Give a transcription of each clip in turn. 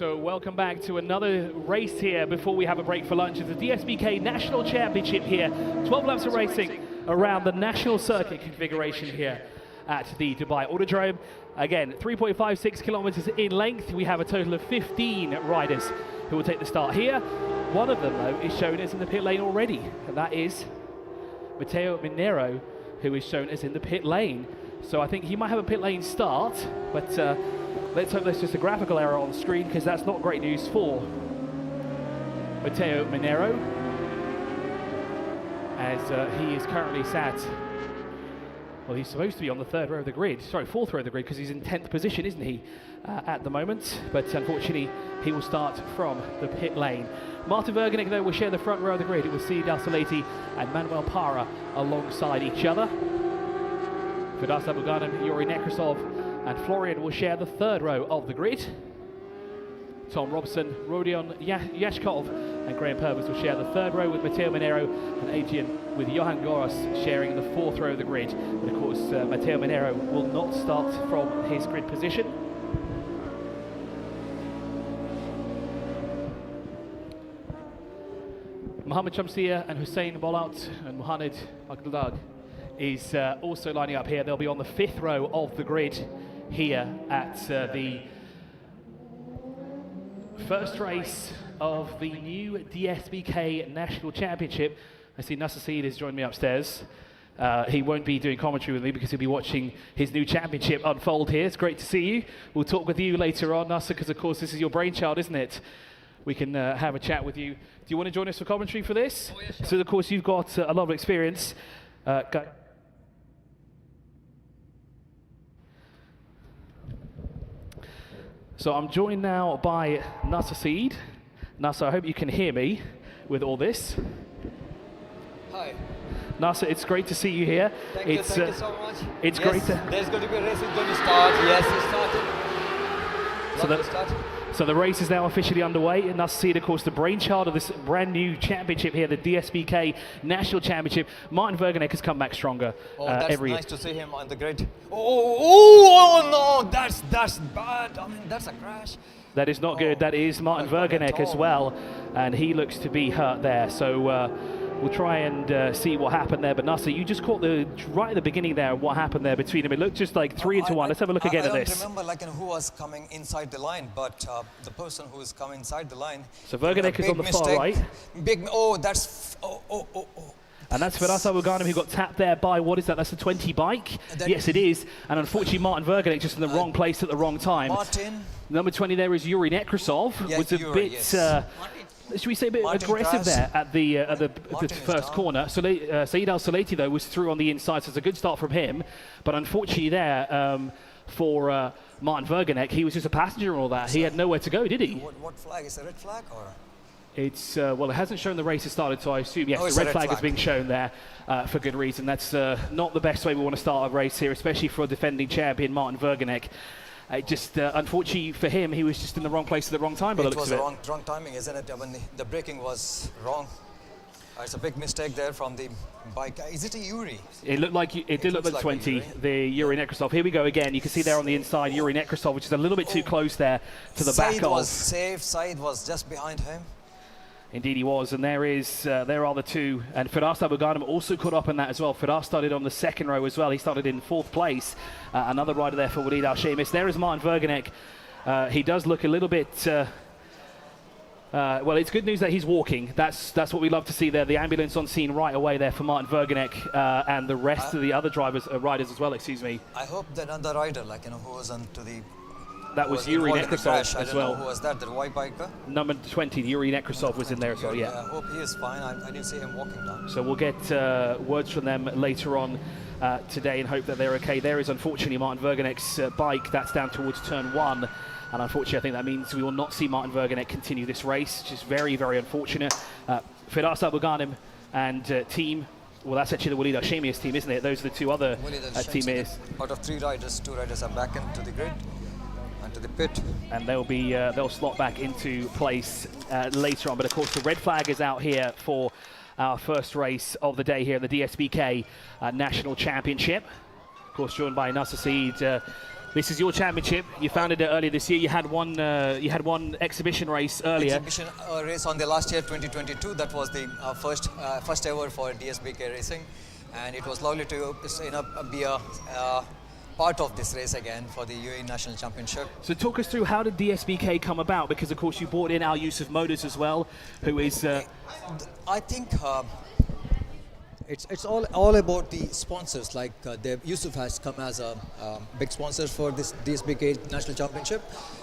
So welcome back to another race here before we have a break for lunch. It's the Dsbk National Championship here. 12 laps of racing around the national circuit configuration here at the Dubai Autodrome. Again, 3.56 kilometers in length. We have a total of 15 riders who will take the start here. One of them, though, is shown as in the pit lane already, and that is Matteo Minero, who is shown as in the pit lane. So I think he might have a pit lane start, but let's hope there's just a graphical error on the screen, because that's not great news for Matteo Minero, as he is currently sat, well, he's supposed to be on the third row of the grid, sorry, fourth row of the grid, because he's in 10th position, isn't he, at the moment, but unfortunately he will start from the pit lane. Martin Verganick, though, will share the front row of the grid. It will see Dalsoleti and Manuel Parra alongside each other. Firas Abouganem, Yuri Nekrasov and Florian will share the third row of the grid. Tom Robson, Rodion Yashkov and Graham Purvis will share the third row, with Matteo Minero and Adrian with Johan Goros sharing the fourth row of the grid. But of course, Matteo Minero will not start from his grid position. Mohamed Shamsia and Hussein Bolat and Mohamed Bagdad is also lining up here. They'll be on the fifth row of the grid here at the first race of the new Dsbk National Championship. I see Nasser Saeed has joined me upstairs. He won't be doing commentary with me because he'll be watching his new championship unfold here. It's great to see you. We'll talk with you later on, Nasser, because of course this is your brainchild, isn't it? We can have a chat with you. Do you want to join us for commentary for this? Oh, yeah, sure. So of course you've got a lot of experience. So I'm joined now by Nasser Saeed. Nasser, I hope you can hear me with all this. Hi. Nasser, it's great to see you here. Thank you so much. It's yes, great to... There's going to be a race, it's going to start. Yes, it started. So the race is now officially underway, and Nasser Saeed, of course, the brainchild of this brand new championship here, the Dsbk National Championship. Martin Verganick has come back stronger. Oh, that's nice to see him on the grid. Oh no, that's bad. I mean, that's a crash. That is not good. That is Martin Verganick as well, and he looks to be hurt there. So we'll try and see what happened there. But Nasser, you just caught right at the beginning there what happened there between them. It looked just like 3-1. Let's have a look again at this. I don't remember who was coming inside the line, but the person who is coming inside the line. So Verganick is on the far right. And that's Firas Abouganem, who got tapped there by, what is that? That's a 20 bike? Yes, it is. And unfortunately, Martin Verganick just in the wrong place at the wrong time. Number 20 there is Yuri Nekrasov. Was a bit, should we say, a bit aggressive there at the first corner. So Saeed Al-Salati, though, was through on the inside, so it's a good start from him. But unfortunately there, for Martin Verganick, he was just a passenger and all that. He had nowhere to go, did he? What flag? Is it a red flag or...? It's, well, it hasn't shown the race has started, so I assume, yes, the red flag is being shown there for good reason. That's not the best way we want to start a race here, especially for a defending champion, Martin Verganick. Just, unfortunately for him, he was just in the wrong place at the wrong time. It was wrong timing, isn't it? When the braking was wrong. It's a big mistake there from the bike. Is it a Yuri? It looked like it did look like 20, the Yuri Nekrasov. Here we go again. You can see there on the inside, Yuri Nekrasov, which is a little bit too close there to the back of. Saeed was safe. Saeed was just behind him. Indeed he was, and there are the two, and Firas Abouganem also caught up in that as well. Firas started on the second row as well. He started in fourth place. Another rider there for Walid Al-Shemis. There is Martin Verganick. He does look a little bit, well, it's good news that he's walking. That's what we love to see there. The ambulance on scene right away there for Martin Verganick and the rest of the other riders as well, excuse me. I hope that another rider, who was onto the... That was Yuri Nekrasov as well. Who was that? The white biker? Number 20, Yuri Nekrasov was in there as well, yeah. I hope he is fine. I didn't see him walking down. So we'll get words from them later on today and hope that they're okay. There is unfortunately Martin Verganick's bike. That's down towards turn 1. And unfortunately, I think that means we will not see Martin Verganick continue this race, which is very, very unfortunate. Firas Abouganem and team. Well, that's actually the Walid Al-Shemis team, isn't it? Those are the two other teammates. Out of 3 riders, 2 riders are back into the grid. To the pit, and they'll slot back into place later on. But of course, the red flag is out here for our first race of the day here, the Dsbk National Championship. Of course, joined by Nasser Saeed, This is your championship. You founded it earlier this year. You had one exhibition race earlier. Exhibition race on the last year, 2022. That was the first ever for Dsbk Racing, and it was lovely to be a part of this race again for the UAE National Championship. So talk us through, how did Dsbk come about? Because of course you brought in Al Yusuf Motors as well, who is. I think. It's all about the sponsors. Like Yusuf has come as a big sponsor for this Dsbk National Championship,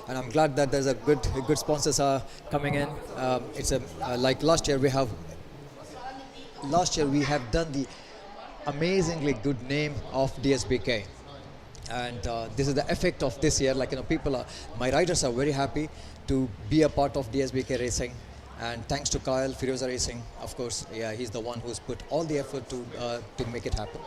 and I'm glad that there's a good sponsors are coming in. It's like last year we have done the amazingly good name of Dsbk, and this is the effect of this year. Like my riders are very happy to be a part of Dsbk Racing. And thanks to Kyle, Firoza Racing, of course, yeah, he's the one who's put all the effort to make it happen.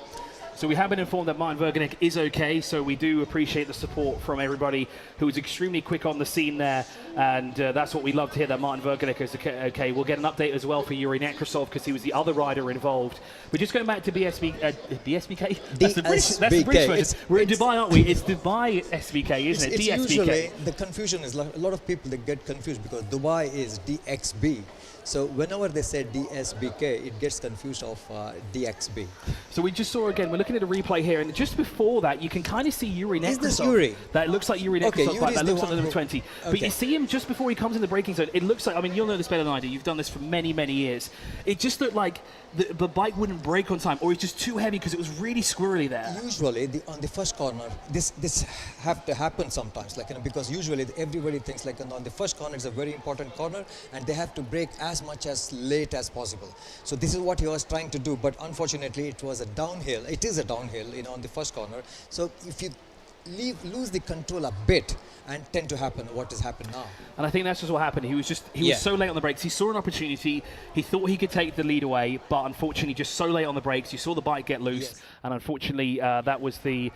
So we have been informed that Martin Verganek is okay, so we do appreciate the support from everybody who was extremely quick on the scene there, and that's what we love to hear, that Martin Verganek is okay. We'll get an update as well for Yuri Nekrasov, because he was the other rider involved. But just going back to Dsbk? That's the British version. We're in Dubai, aren't we? It's Dubai SBK, isn't it? It's DSBK. Usually, the confusion is, a lot of people that get confused because Dubai is DXB. So whenever they say Dsbk, it gets confused of DXB. So we just saw again, we're looking at a replay here, and just before that, you can kind of see Yuri Nekrasov. Is this Yuri? That looks like Yuri Nekrasov. Okay, that looks like number 20. Okay. But you see him just before he comes in the braking zone. It looks like, I mean, you'll know this better than I do. You've done this for many, many years. It just looked like the bike wouldn't brake on time, or it's just too heavy because it was really squirrely there. Usually, on the first corner, this have to happen sometimes, because usually everybody thinks on the first corner it's a very important corner, and they have to brake as much as late as possible. So this is what he was trying to do, but unfortunately it was a downhill. It is a downhill, on the first corner. So if you lose the control a bit, and tend to happen what has happened now. And I think that's just what happened. He was so late on the brakes. He saw an opportunity. He thought he could take the lead away, but unfortunately just so late on the brakes. You saw the bike get loose, and unfortunately that was the.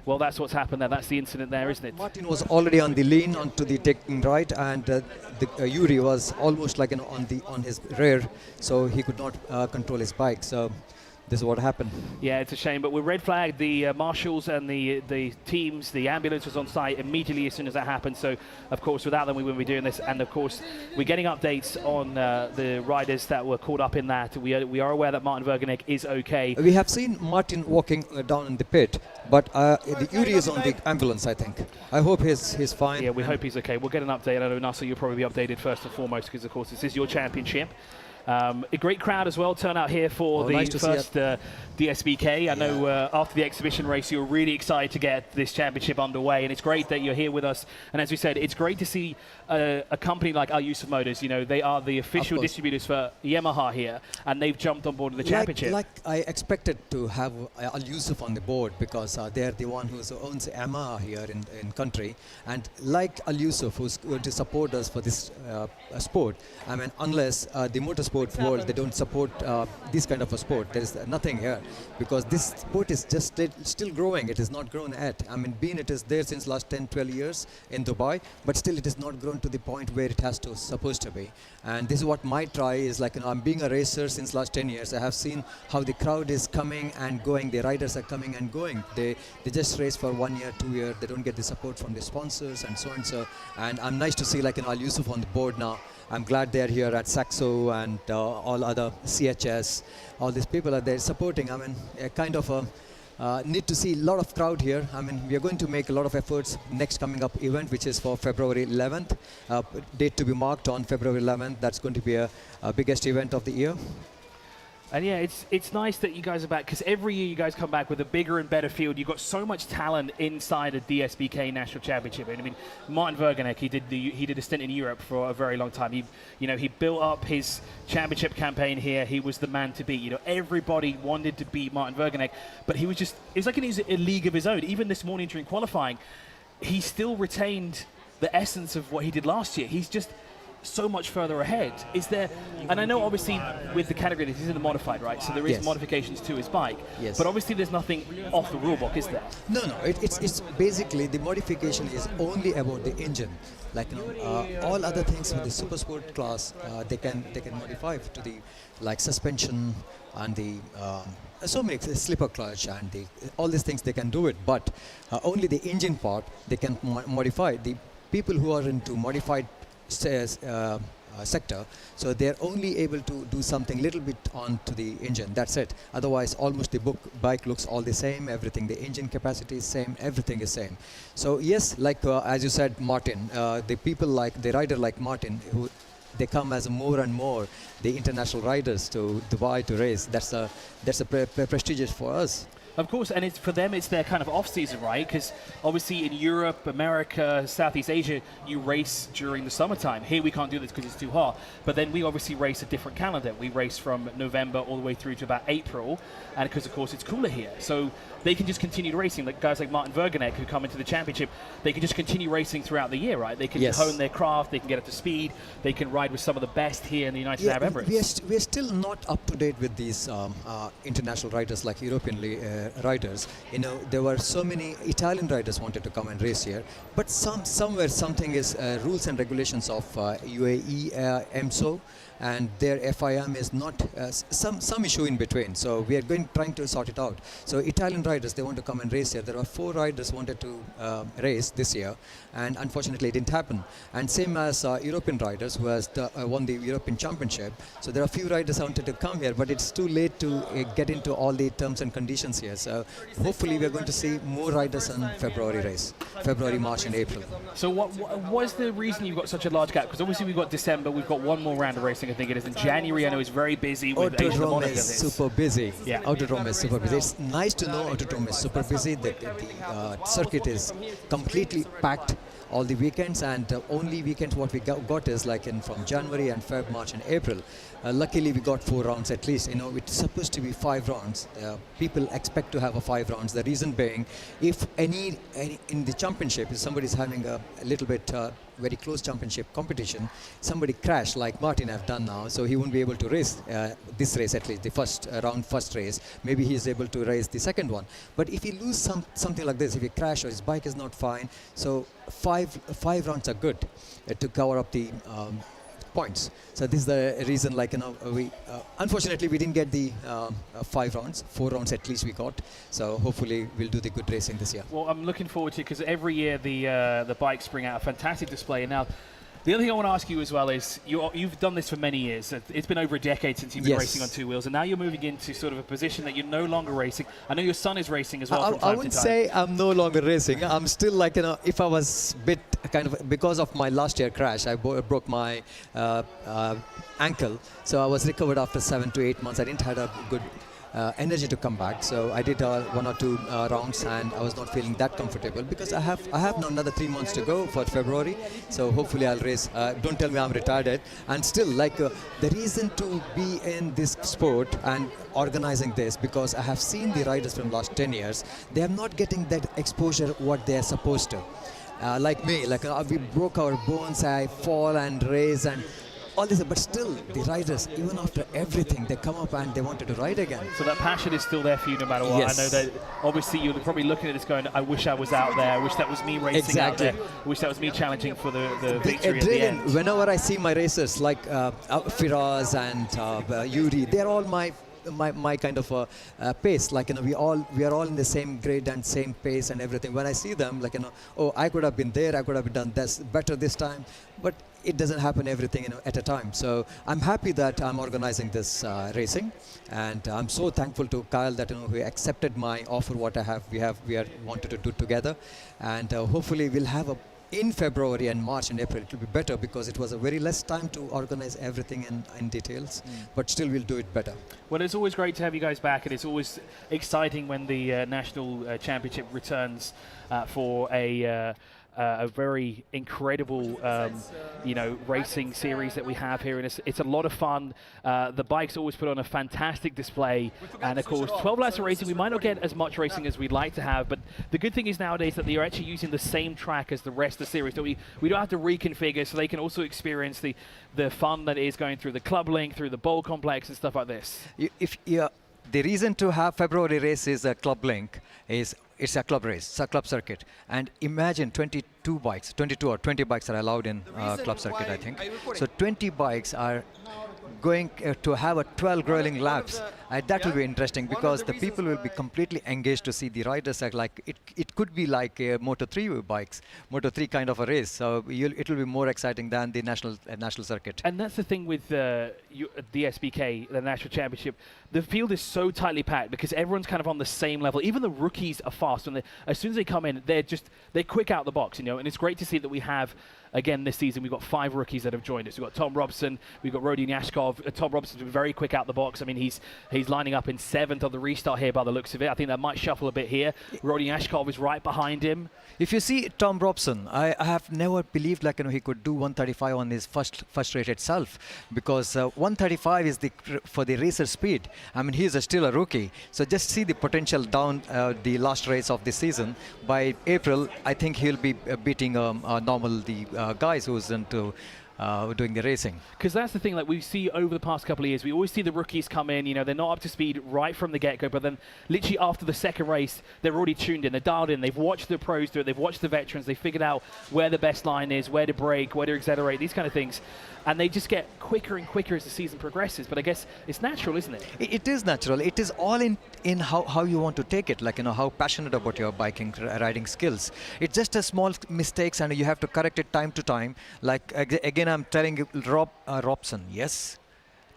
Well, that's what's happened there. That's the incident there, isn't it? Martin was already on the lean onto the taking right, and Yuri was almost on his rear, so he could not control his bike. So this is what happened. Yeah, it's a shame, but we red flagged the marshals and the teams. The ambulance was on site immediately as soon as that happened. So, of course, without them, we wouldn't be doing this. And, of course, we're getting updates on the riders that were caught up in that. We are aware that Martin Verganek is okay. We have seen Martin walking down in the pit, but the Yuri is on the ambulance, I think. I hope he's fine. Yeah, we hope he's okay. We'll get an update. I know, Nasser, you'll probably be updated first and foremost because, of course, this is your championship. A great crowd as well turn out here for the first Dsbk. I know after the exhibition race you were really excited to get this championship underway, and it's great that you're here with us. And as we said, it's great to see a company like Al Yusuf Motors. They are the official distributors for Yamaha here, and they've jumped on board of the championship. Like I expected to have Al Yusuf on the board, because they're the one who owns Yamaha here in country, and like Al Yusuf, who's going to support us for this sport. I mean, unless the motorsport world, they don't support this kind of a sport, there is nothing here, because this sport is just still growing. It is not grown yet. I mean, it is there since last 10-12 years in Dubai, but still it is not grown to the point where it has to supposed to be. And this is what my try is like. I'm being a racer since last 10 years. I have seen how the crowd is coming and going. The riders are coming and going. They just race for 1 year, 2 years. They don't get the support from the sponsors and so and so. And I'm nice to see Al Yusuf on the board now. I'm glad they're here at Saxo and all other CHS. All these people are there supporting. I mean, kind of need to see a lot of crowd here. I mean, we are going to make a lot of efforts next coming up event, which is for February 11th. Date to be marked on February 11th. That's going to be a biggest event of the year. And yeah, it's nice that you guys are back, because every year you guys come back with a bigger and better field. You've got so much talent inside a Dsbk National Championship. And I mean, Martin Verganek, he did a stint in Europe for a very long time. He built up his championship campaign here. He was the man to beat. Everybody wanted to beat Martin Verganek, but it was like in a league of his own. Even this morning during qualifying, he still retained the essence of what he did last year. He's just so much further ahead. Is there, and I know obviously with the category this is in the modified, right? So there is Yes. modifications to his bike, Yes. but obviously there's nothing off the rule book, is there? No, it's basically the modification is only about the engine. Like all other things with the super sport class, they can modify to the like suspension and the so many slipper clutch and all these things they can do it. But only the engine part they can modify. The people who are into modified sector, so they're only able to do something little bit onto the engine, that's it. Otherwise almost the bike looks all the same, everything, the engine capacity is same, everything is same. So yes, like as you said, Martin, the people like the rider like Martin, who they come as more and more the international riders to Dubai to race. That's a prestigious for us. Of course, and it's for them, it's their kind of off-season, right? Because obviously in Europe, America, Southeast Asia, you race during the summertime. Here we can't do this because it's too hot. But then we obviously race a different calendar. We race from November all the way through to about April, and because of course it's cooler here. So they can just continue racing. Like guys like Martin Vergenek who come into the championship, they can just continue racing throughout the year, right? They can Yes. hone their craft, they can get up to speed, they can ride with some of the best here in the United Arab Emirates. We are still not up to date with these international riders like European riders. You know, there were so many Italian riders wanted to come and race here, but somewhere something is rules and regulations of UAE, EMSO, and their FIM is not some issue in between. So we are trying to sort it out. So Italian riders, they want to come and race here. There are 4 riders wanted to race this year, and unfortunately it didn't happen. And same as European riders who has won the European Championship. So there are few riders who wanted to come here, but it's too late to get into all the terms and conditions here. So hopefully we are going to see more riders in February race, February, March, and April. So what is the reason you've got such a large gap? Because obviously we've got December, we've got one more round of racing, I think it is. In January, I know it's very busy with Asia Autodrome is super busy. Yeah. Autodrome is super busy. It's nice to know Autodrome is super busy. The circuit is completely packed all the weekends, and only weekends what we got is like from January and Feb, March and April. Luckily we got 4 rounds at least. You know, it's supposed to be 5 rounds. People expect to have 5 rounds. The reason being, if any in the championship, if somebody is having a little bit very close championship competition, somebody crash like Martin have done now, so he won't be able to race this race, at least the first race. Maybe he is able to race the second one. But if he lose something like this, if he crash or his bike is not fine, so 5 rounds are good to cover up the points. So this is the reason, like, you know, we unfortunately we didn't get the 5 rounds, 4 rounds at least we got. So hopefully we'll do the good racing this year. Well, I'm looking forward to it because every year the bikes bring out a fantastic display. And now, the other thing I want to ask you as well is you've done this for many years. It's been over a decade since you've been Yes. racing on 2 wheels, and now you're moving into sort of a position that you're no longer racing. I know your son is racing as well from I time wouldn't to time. say I'm no longer racing. I'm still, like, you know, if I was bit kind of, because of my last year crash, I broke my ankle. So I was recovered after 7 to 8 months. I didn't have a good energy to come back, so I did 1 or 2 rounds, and I was not feeling that comfortable because I have now another 3 months to go for February, so hopefully I'll race. Don't tell me I'm retired yet. And still, like, the reason to be in this sport and organizing this, because I have seen the riders from last 10 years, they are not getting that exposure what they are supposed to. Like me, like we broke our bones, I fall and race and all this, but still the riders, even after everything, they come up and they wanted to ride again. So that passion is still there for you no matter what. Yes. I know that obviously you're probably looking at this going, I wish I was out there, I wish that was me racing Exactly. out there, I wish that was me challenging for the The victory at the adrenaline, end. whenever I see my racers like Firaz and Yuri, they're all my kind of pace. Like, you know, we are all in the same grade and same pace and everything. When I see them, like, you know, oh, I could have been there, I could have done this better this time, but it doesn't happen everything, you know, at a time. So I'm happy that I'm organizing this racing, and I'm so thankful to Kyle that, you know, he accepted my offer. What I have, we are wanted to do together, and hopefully we'll have in February and March and April, it will be better because it was a very less time to organize everything in details, but still we'll do it better. Well, it's always great to have you guys back, and it's always exciting when the national championship returns for a a very incredible, racing series that we have here, and it's a lot of fun. The bikes always put on a fantastic display, and of course, 12 laps of racing. We might not get as much racing as we'd like to have, but the good thing is nowadays that they're actually using the same track as the rest of the series. So we don't have to reconfigure, so they can also experience the fun that is going through the club link, through the bowl complex, and stuff like this. The reason to have February race is a club link is it's a club race, it's a club circuit. And imagine 22 bikes, 22 or 20 bikes are allowed in club circuit, I think. So 20 bikes are going to have a 12 grueling laps. That will be interesting because the people will be completely engaged to see the riders. Like it could be like a Moto3 bikes, Moto3 kind of a race. So it will be more exciting than the national circuit. And that's the thing with Dsbk, the national championship. The field is so tightly packed because everyone's kind of on the same level. Even the rookies are fast. And as soon as they come in, they're quick out the box, And it's great to see that we have. Again, this season, we've got 5 rookies that have joined us. We've got Tom Robson, we've got Rodion Yashkov. Tom Robson's been very quick out the box. I mean, he's lining up in 7th on the restart here by the looks of it. I think that might shuffle a bit here. Rodion Yashkov is right behind him. If you see Tom Robson, I have never believed he could do 135 on his first race itself, because 135 is for the racer speed. I mean, he is still a rookie. So just see the potential down the last race of the season. By April, I think he'll be beating the guys who's into doing the racing. Because that's the thing, like we see over the past couple of years, we always see the rookies come in, they're not up to speed right from the get-go, but then literally after the second race, they're already tuned in, they're dialed in, they've watched the pros do it, they've watched the veterans, they figured out where the best line is, where to brake, where to accelerate, these kind of things. And they just get quicker and quicker as the season progresses. But I guess it's natural, isn't it? It is natural. It is all in how you want to take it, how passionate about your riding skills. It's just a small mistakes, and you have to correct it time to time. Like, again, I'm telling you, Robson, yes?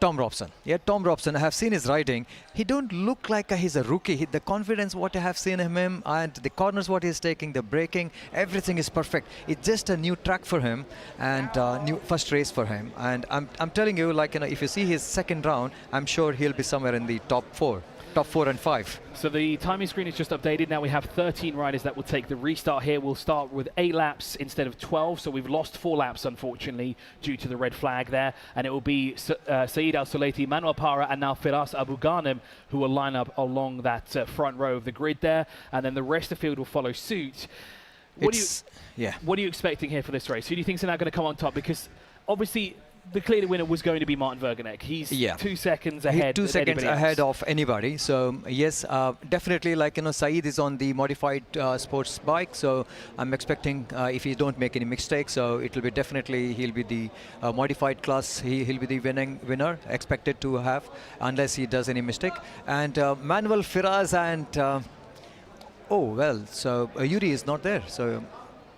Tom Robson. Yeah, Tom Robson, I have seen his riding. He don't look like he's a rookie. The confidence what I have seen in him, and the corners what he's taking, the braking, everything is perfect. It's just a new track for him, and new first race for him. And I'm telling you, if you see his second round, I'm sure he'll be somewhere in the top 4 and 5. So the timing screen is just updated. Now we have 13 riders that will take the restart here. We'll start with 8 laps instead of 12. So we've lost 4 laps, unfortunately, due to the red flag there. And it will be Saeed Al-Sulati, Manuel Parra, and now Firas Abu Ghanem, who will line up along that front row of the grid there. And then the rest of the field will follow suit. What are you expecting here for this race? Who do you think is now going to come on top? Because obviously, the clear winner was going to be Martin Verganek. He's 2 seconds ahead. 2 seconds ahead of anybody. So yes, definitely. Saeed is on the modified sports bike. So I'm expecting if he don't make any mistakes, so it will be definitely he'll be the modified class. He'll be the winner expected to have, unless he does any mistake. And Manuel Firas and so Yuri is not there. So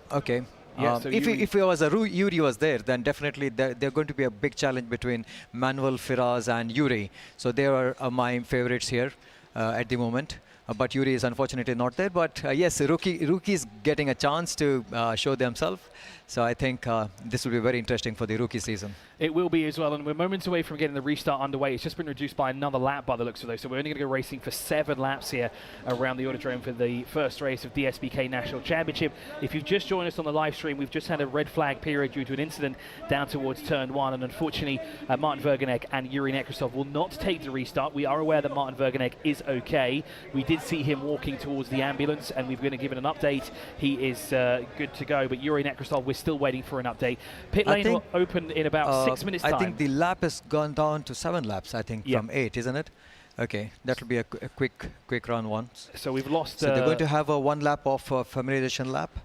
okay. Yeah, so if it was Yuri was there, then definitely they're going to be a big challenge between Manuel, Firas, and Yuri. So they are my favorites here at the moment. But Yuri is unfortunately not there. But yes, rookies getting a chance to show themselves. So I think this will be very interesting for the rookie season. It will be as well, and we're moments away from getting the restart underway. It's just been reduced by another lap by the looks of those, so we're only going to go racing for 7 laps here around the Autodrome for the first race of Dsbk National Championship. If you've just joined us on the live stream, we've just had a red flag period due to an incident down towards turn 1, and unfortunately Martin Verganek and Yuri Nekrasov will not take the restart. We are aware that Martin Verganek is okay. We did see him walking towards the ambulance, and we've been given an update. He is good to go, but Yuri Nekrasov, we're still waiting for an update. Pit lane will open in about 6 minutes time. I think the lap has gone down to 7 laps, I think, from 8, isn't it? Okay, that will be a quick run once. So we've lost... So they're going to have a 1 lap of familiarization lap,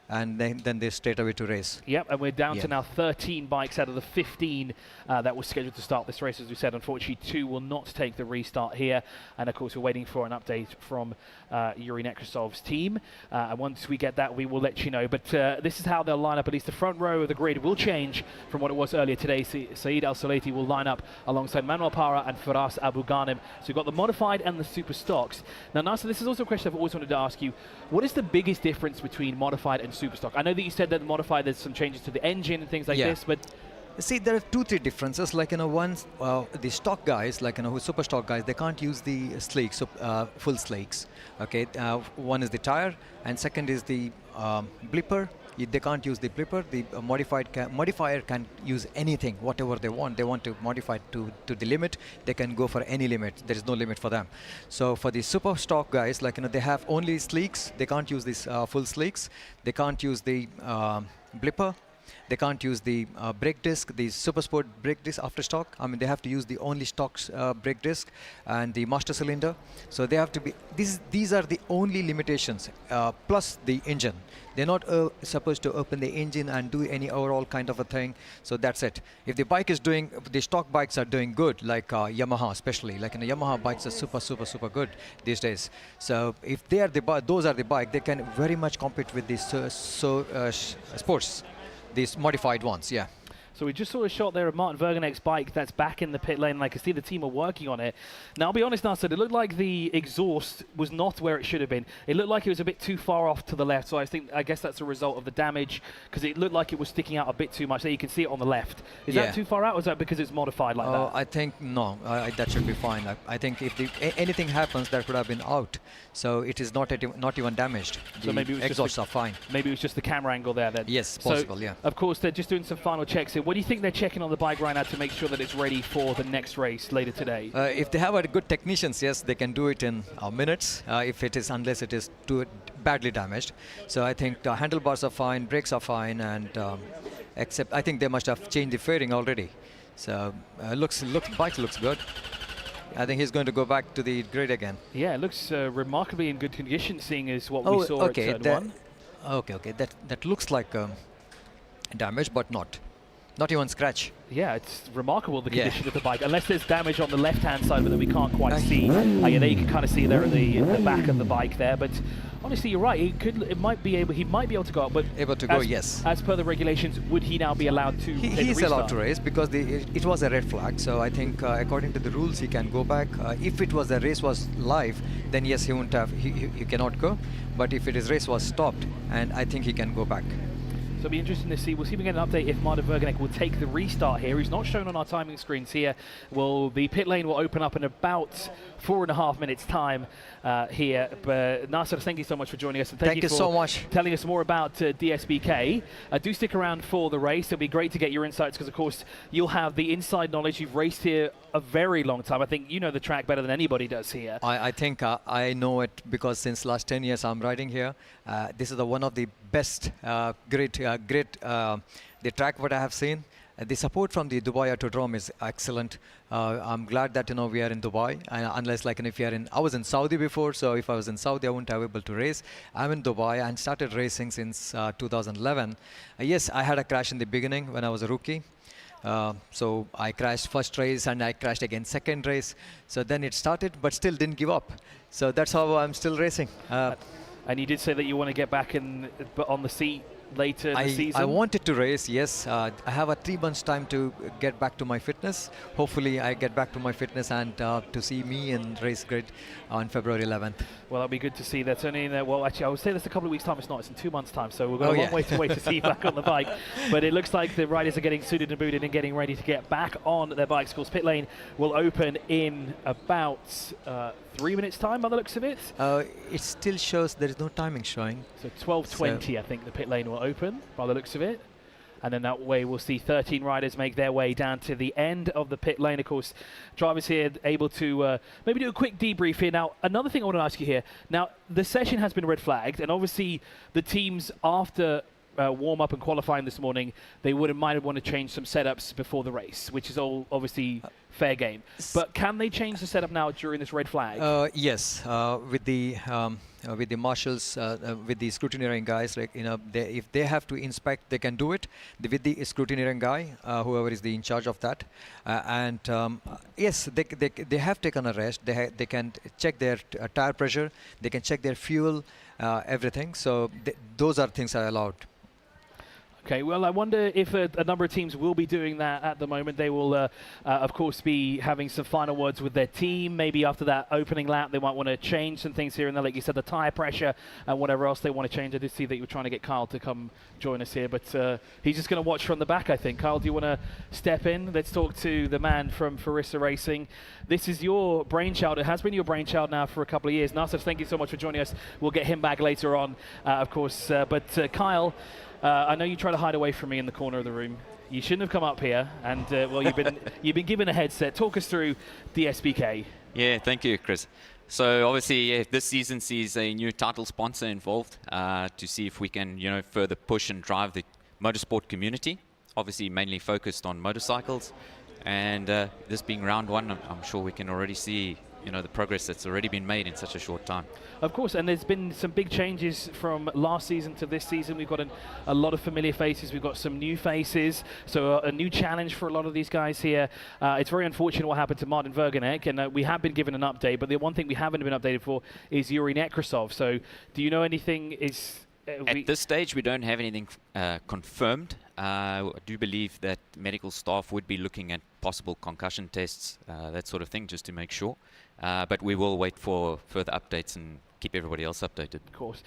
and then they straight away to race. Yep, and we're down to now 13 bikes out of the 15 that were scheduled to start this race. As we said, unfortunately, 2 will not take the restart here. And of course, we're waiting for an update from Yuri Nekrasov's team. And once we get that, we will let you know. But this is how they'll line up. At least the front row of the grid will change from what it was earlier today. Saeed Al-Sulati will line up alongside Manuel Parra and Firas Abu Ghanem. So we've got the modified and the super stocks. Now, Nasser, this is also a question I've always wanted to ask you. What is the biggest difference between modified and super stock? I know that you said that the modified, there's some changes to the engine and things like this, but See, there are two, three differences. Like, one, the stock guys, like, who super stock guys, they can't use the slicks, so, full slicks. Okay, one is the tire, and second is the blipper. They can't use the blipper. The modifier can use anything, whatever they want. They want to modify to the limit. They can go for any limit. There is no limit for them. So for the super stock guys, like, they have only slicks. They can't use these full slicks. They can't use the blipper. They can't use the brake disc, the Super Sport brake disc after stock. I mean, they have to use the only stock brake disc and the master cylinder. So they have to be, these are the only limitations, plus the engine. They're not supposed to open the engine and do any overall kind of a thing. So that's it. If the bike is doing, the stock bikes are doing good, like Yamaha especially, like Yamaha bikes are super good these days. So if they are those are the bike, they can very much compete with these sports. These modified ones, yeah. So we just saw a shot there of Martin Vergenek's bike that's back in the pit lane, and I can see the team are working on it. Now, I'll be honest, Nasser, it looked like the exhaust was not where it should have been. It looked like it was a bit too far off to the left, so I guess that's a result of the damage, because it looked like it was sticking out a bit too much. There you can see it on the left. Is that too far out, or is that because it's modified like that? I think, no, that should be fine. I think if anything happens, that could have been out. So it is not even damaged. So maybe it was exhausts are fine. Maybe it was just the camera angle there then. Yes, possible, so, yeah. Of course, they're just doing some final checks here. What do you think they're checking on the bike right now to make sure that it's ready for the next race later today? If they have a good technicians, yes, they can do it in minutes. Unless it is too badly damaged. So I think the handlebars are fine, brakes are fine, and except I think they must have changed the fairing already. So bike looks good. I think he's going to go back to the grid again. Yeah, it looks remarkably in good condition, seeing as what we saw at turn one. Okay, that looks like damage, but not even scratch. Yeah, it's remarkable, the condition of the bike, unless there's damage on the left-hand side, but that we can't quite see. Yeah, there you can kind of see there at the back of the bike there, but honestly, you're right. He might be able to go up, but yes. As per the regulations, would he now be allowed to? He's allowed to race because it was a red flag. So I think according to the rules, he can go back. If the race was live, then yes, he won't have. He cannot go. But if race was stopped, and I think he can go back. So it'll be interesting to see. We'll see if we get an update if Martin Vergenek will take the restart here. He's not shown on our timing screens here. The pit lane will open up in about 4.5 minutes time here. But Nasser, thank you so much for joining us. And thank you for so much telling us more about Dsbk. Do stick around for the race. It'll be great to get your insights because, of course, you'll have the inside knowledge. You've raced here a very long time. I think you know the track better than anybody does here. I think I know it because since last 10 years I'm riding here. This is one of the best great the track what I have seen. The support from the Dubai Autodrome is excellent. I'm glad that we are in Dubai. Unless if you are I was in Saudi before, so if I was in Saudi, I wouldn't have able to race. I'm in Dubai and started racing since 2011. Yes, I had a crash in the beginning when I was a rookie. So I crashed first race and I crashed again second race. So then it started, but still didn't give up. So that's how I'm still racing. And you did say that you want to get back on the seat later in the season? I wanted to race, yes. I have a 3 months time to get back to my fitness. Hopefully I get back to my fitness and to see me in race grid on February 11th. Well, that'll be good to see. That's only in well, actually, I would say that's a couple of weeks' time. It's not. It's in 2 months' time. So we've got a long way to wait to see you back on the bike. But it looks like the riders are getting suited and booted and getting ready to get back on their bikes. Of course, pit lane will open in about 3 minutes' time by the looks of it. It still shows there is no timing showing. So 12:20, I think the pit lane will open by the looks of it. And then that way we'll see 13 riders make their way down to the end of the pit lane. Of course, drivers here able to maybe do a quick debrief here. Now, another thing I want to ask you here. Now, the session has been red flagged, and obviously the teams after warm-up and qualifying this morning, they might want to change some setups before the race, which is all obviously fair game. But can they change the setup now during this red flag? Yes, with the marshals, with the scrutineering guys, if they have to inspect, they can do it with the scrutineering guy, whoever is in charge of that. Yes, they have taken a rest. They can check their tire pressure. They can check their fuel, everything. So those are things are allowed. Okay, well, I wonder if a number of teams will be doing that at the moment. They will, of course, be having some final words with their team. Maybe after that opening lap, they might want to change some things here and there, like you said, the tyre pressure and whatever else they want to change. I did see that you were trying to get Kyle to come join us here, but he's just going to watch from the back, I think. Kyle, do you want to step in? Let's talk to the man from Farissa Racing. This is your brainchild. It has been your brainchild now for a couple of years. Nasser, thank you so much for joining us. We'll get him back later on, of course. But Kyle, I know you try to hide away from me in the corner of the room. You shouldn't have come up here, and well, you've been given a headset. Talk us through Dsbk. Yeah, thank you, Chris. So obviously, this season sees a new title sponsor involved to see if we can, further push and drive the motorsport community. Obviously, mainly focused on motorcycles, and this being round one, I'm sure we can already see, the progress that's already been made in such a short time. Of course, and there's been some big changes from last season to this season. We've got a lot of familiar faces. We've got some new faces, so a new challenge for a lot of these guys here. It's very unfortunate what happened to Martin Verganek, and we have been given an update, but the one thing we haven't been updated for is Yuri Nekrasov. So do you know anything? At this stage, we don't have anything confirmed. I do believe that medical staff would be looking at possible concussion tests, that sort of thing, just to make sure. But we will wait for further updates and keep everybody else updated. Of course.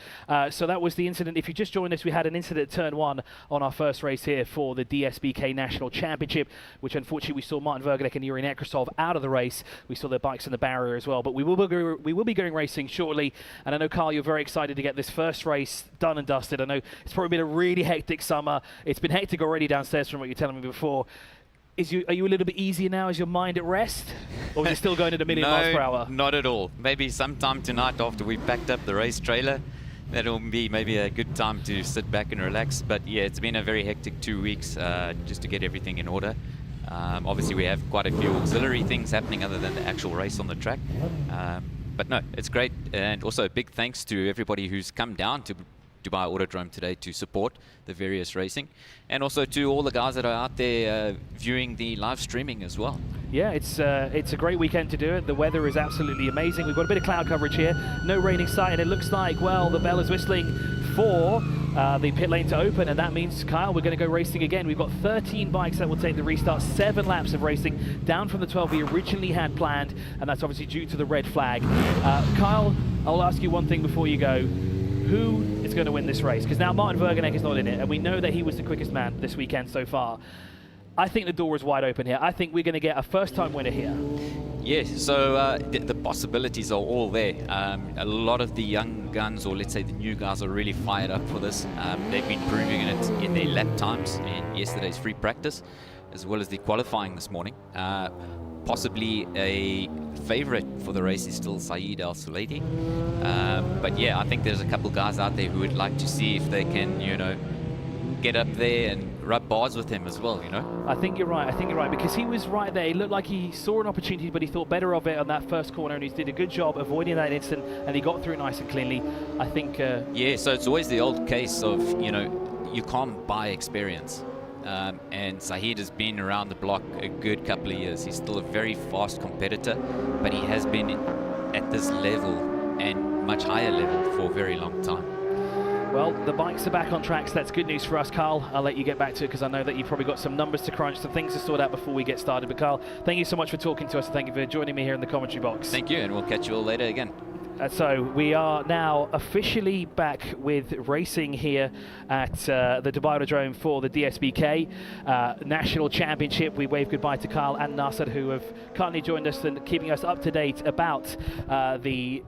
So that was the incident. If you just joined us, we had an incident at turn one on our first race here for the Dsbk National Championship, which unfortunately we saw Martin Verganek and Yuri Nekrasov out of the race. We saw their bikes in the barrier as well, but we will be going racing shortly. And I know, Carl, you're very excited to get this first race done and dusted. I know it's probably been a really hectic summer. It's been hectic already downstairs from what you're telling me before. Are you a little bit easier now? Is your mind at rest? Or is it still going at a million miles per hour? Not at all. Maybe sometime tonight after we've packed up the race trailer, that'll be maybe a good time to sit back and relax. But yeah, it's been a very hectic 2 weeks just to get everything in order. Obviously, we have quite a few auxiliary things happening other than the actual race on the track. But no, it's great. And also a big thanks to everybody who's come down to Dubai Autodrome today to support the various racing, and also to all the guys that are out there viewing the live streaming as well. Yeah, it's a great weekend to do it. The weather is absolutely amazing. We've got a bit of cloud coverage here, no rain in sight, and it looks like, well, the bell is whistling for the pit lane to open, and that means, Kyle, we're going to go racing again. We've got 13 bikes that will take the restart, 7 laps of racing, down from the 12 we originally had planned, and that's obviously due to the red flag. Kyle, I'll ask you one thing before you go. Who is going to win this race? Because now Martin Verganek is not in it, and we know that he was the quickest man this weekend so far. I think the door is wide open here. I think we're going to get a first-time winner here. Yes, so the possibilities are all there. A lot of the young guns, or let's say the new guys, are really fired up for this. They've been proving it in their lap times in yesterday's free practice, as well as the qualifying this morning. Possibly a favorite for the race is still Saeed Al Sulaiti. But yeah, I think there's a couple guys out there who would like to see if they can, get up there and rub bars with him as well, I think you're right, because he was right there. It looked like he saw an opportunity, but he thought better of it on that first corner, and he did a good job avoiding that incident, and he got through nice and cleanly. I think... Yeah, so it's always the old case of, you can't buy experience. And Saeed has been around the block a good couple of years. He's still a very fast competitor, but he has been at this level and much higher level for a very long time. Well, the bikes are back on tracks. That's good news for us, Carl. I'll let you get back to it because I know that you've probably got some numbers to crunch, some things to sort out before we get started. But Carl, thank you so much for talking to us. Thank you for joining me here in the commentary box. Thank you, and we'll catch you all later again. So we are now officially back with racing here at the Dubai Autodrome for the Dsbk National Championship. We wave goodbye to Kyle and Nasser, who have currently joined us and keeping us up to date about the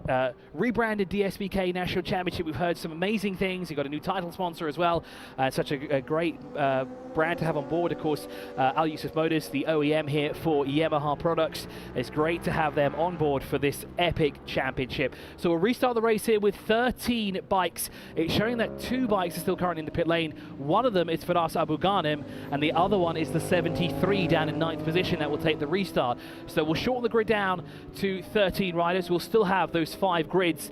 rebranded Dsbk National Championship. We've heard some amazing things. You've got a new title sponsor as well. Such a great brand to have on board. Of course, Al Yusuf Motors, the OEM here for Yamaha products. It's great to have them on board for this epic championship. So we'll restart the race here with 13 bikes. It's showing that 2 bikes are still currently in the pit lane. One of them is Firas Abu Ghanem, and the other one is the 73 down in 9th position that will take the restart. So we'll shorten the grid down to 13 riders. We'll still have those 5 grids,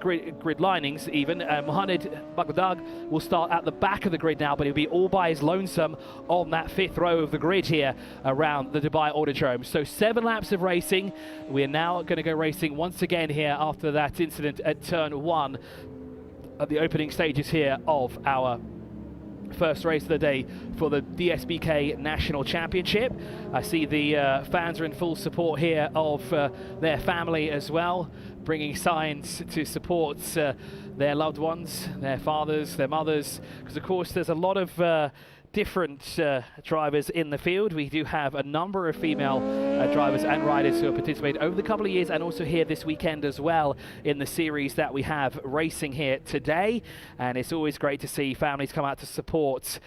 grid linings even. Mohamed Baghdad will start at the back of the grid now, but he'll be all by his lonesome on that 5th row of the grid here around the Dubai Autodrome. So 7 laps of racing. We are now going to go racing once again here after that incident at turn 1 at the opening stages here of our first race of the day for the Dsbk National Championship. I see the fans are in full support here of their family as well, bringing signs to support their loved ones, their fathers, their mothers, because of course there's a lot of different drivers in the field. We do have a number of female drivers and riders who have participated over the couple of years and also here this weekend as well in the series that we have racing here today. And it's always great to see families come out to support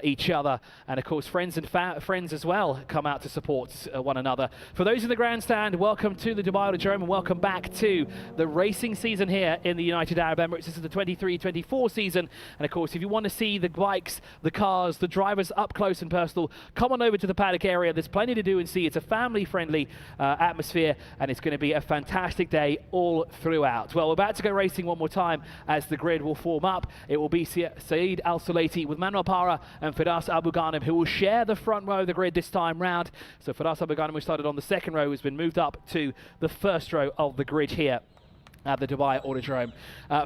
each other, and of course friends and friends as well come out to support one another. For those in the grandstand, welcome to the Dubai Autodrome and welcome back to the racing season here in the United Arab Emirates. This is the 23-24 season, and of course if you want to see the bikes, the cars, the drivers up close and personal, come on over to the paddock area. There's plenty to do and see. It's a family-friendly atmosphere, and it's going to be a fantastic day all throughout. Well, we're about to go racing one more time as the grid will form up. It will be Saeed Al Sulaiti with Manuel Parra and Firas Abu Ghanem, who will share the front row of the grid this time round. So Firas Abu Ghanem, who started on the second row, has been moved up to the first row of the grid here at the Dubai Autodrome.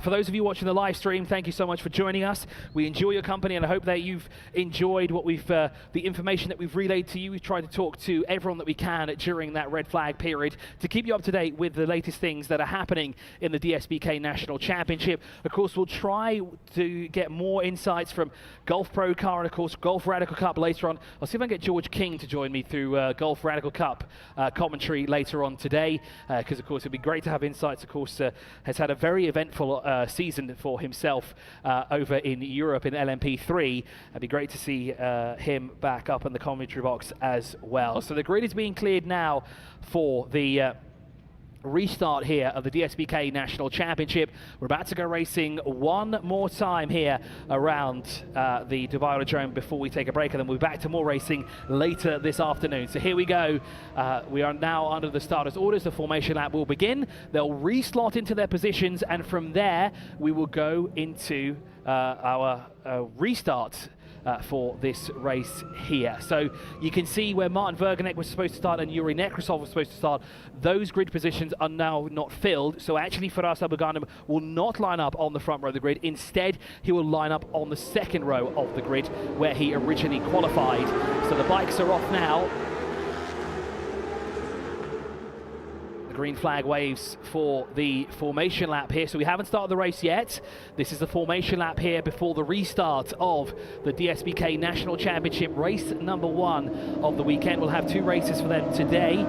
For those of you watching the live stream, thank you so much for joining us. We enjoy your company, and I hope that you've enjoyed what the information that we've relayed to you. We've tried to talk to everyone that we can during that red flag period to keep you up to date with the latest things that are happening in the Dsbk National Championship. Of course, we'll try to get more insights from Golf Pro Car and of course Golf Radical Cup later on. I'll see if I can get George King to join me through Golf Radical Cup commentary later on today, because of course it'd be great to have insights. Of course, has had a very eventful season for himself over in Europe in LMP3. It'd be great to see him back up in the commentary box as well. So the grid is being cleared now for the restart here of the Dsbk National Championship. We're about to go racing one more time here around the Dubai Autodrome before we take a break, and then we'll be back to more racing later this afternoon. So here we go. We are now under the starters' orders. The formation lap will begin. They'll reslot into their positions, and from there we will go into our restart for this race here. So you can see where Martin Verganek was supposed to start and Yuri Nekrasov was supposed to start. Those grid positions are now not filled, so actually Firas Abu Ghanem will not line up on the front row of the grid. Instead, he will line up on the second row of the grid where he originally qualified. So the bikes are off now. The green flag waves for the formation lap here. So we haven't started the race yet. This is the formation lap here before the restart of the Dsbk National Championship, race number 1 of the weekend. We'll have 2 races for them today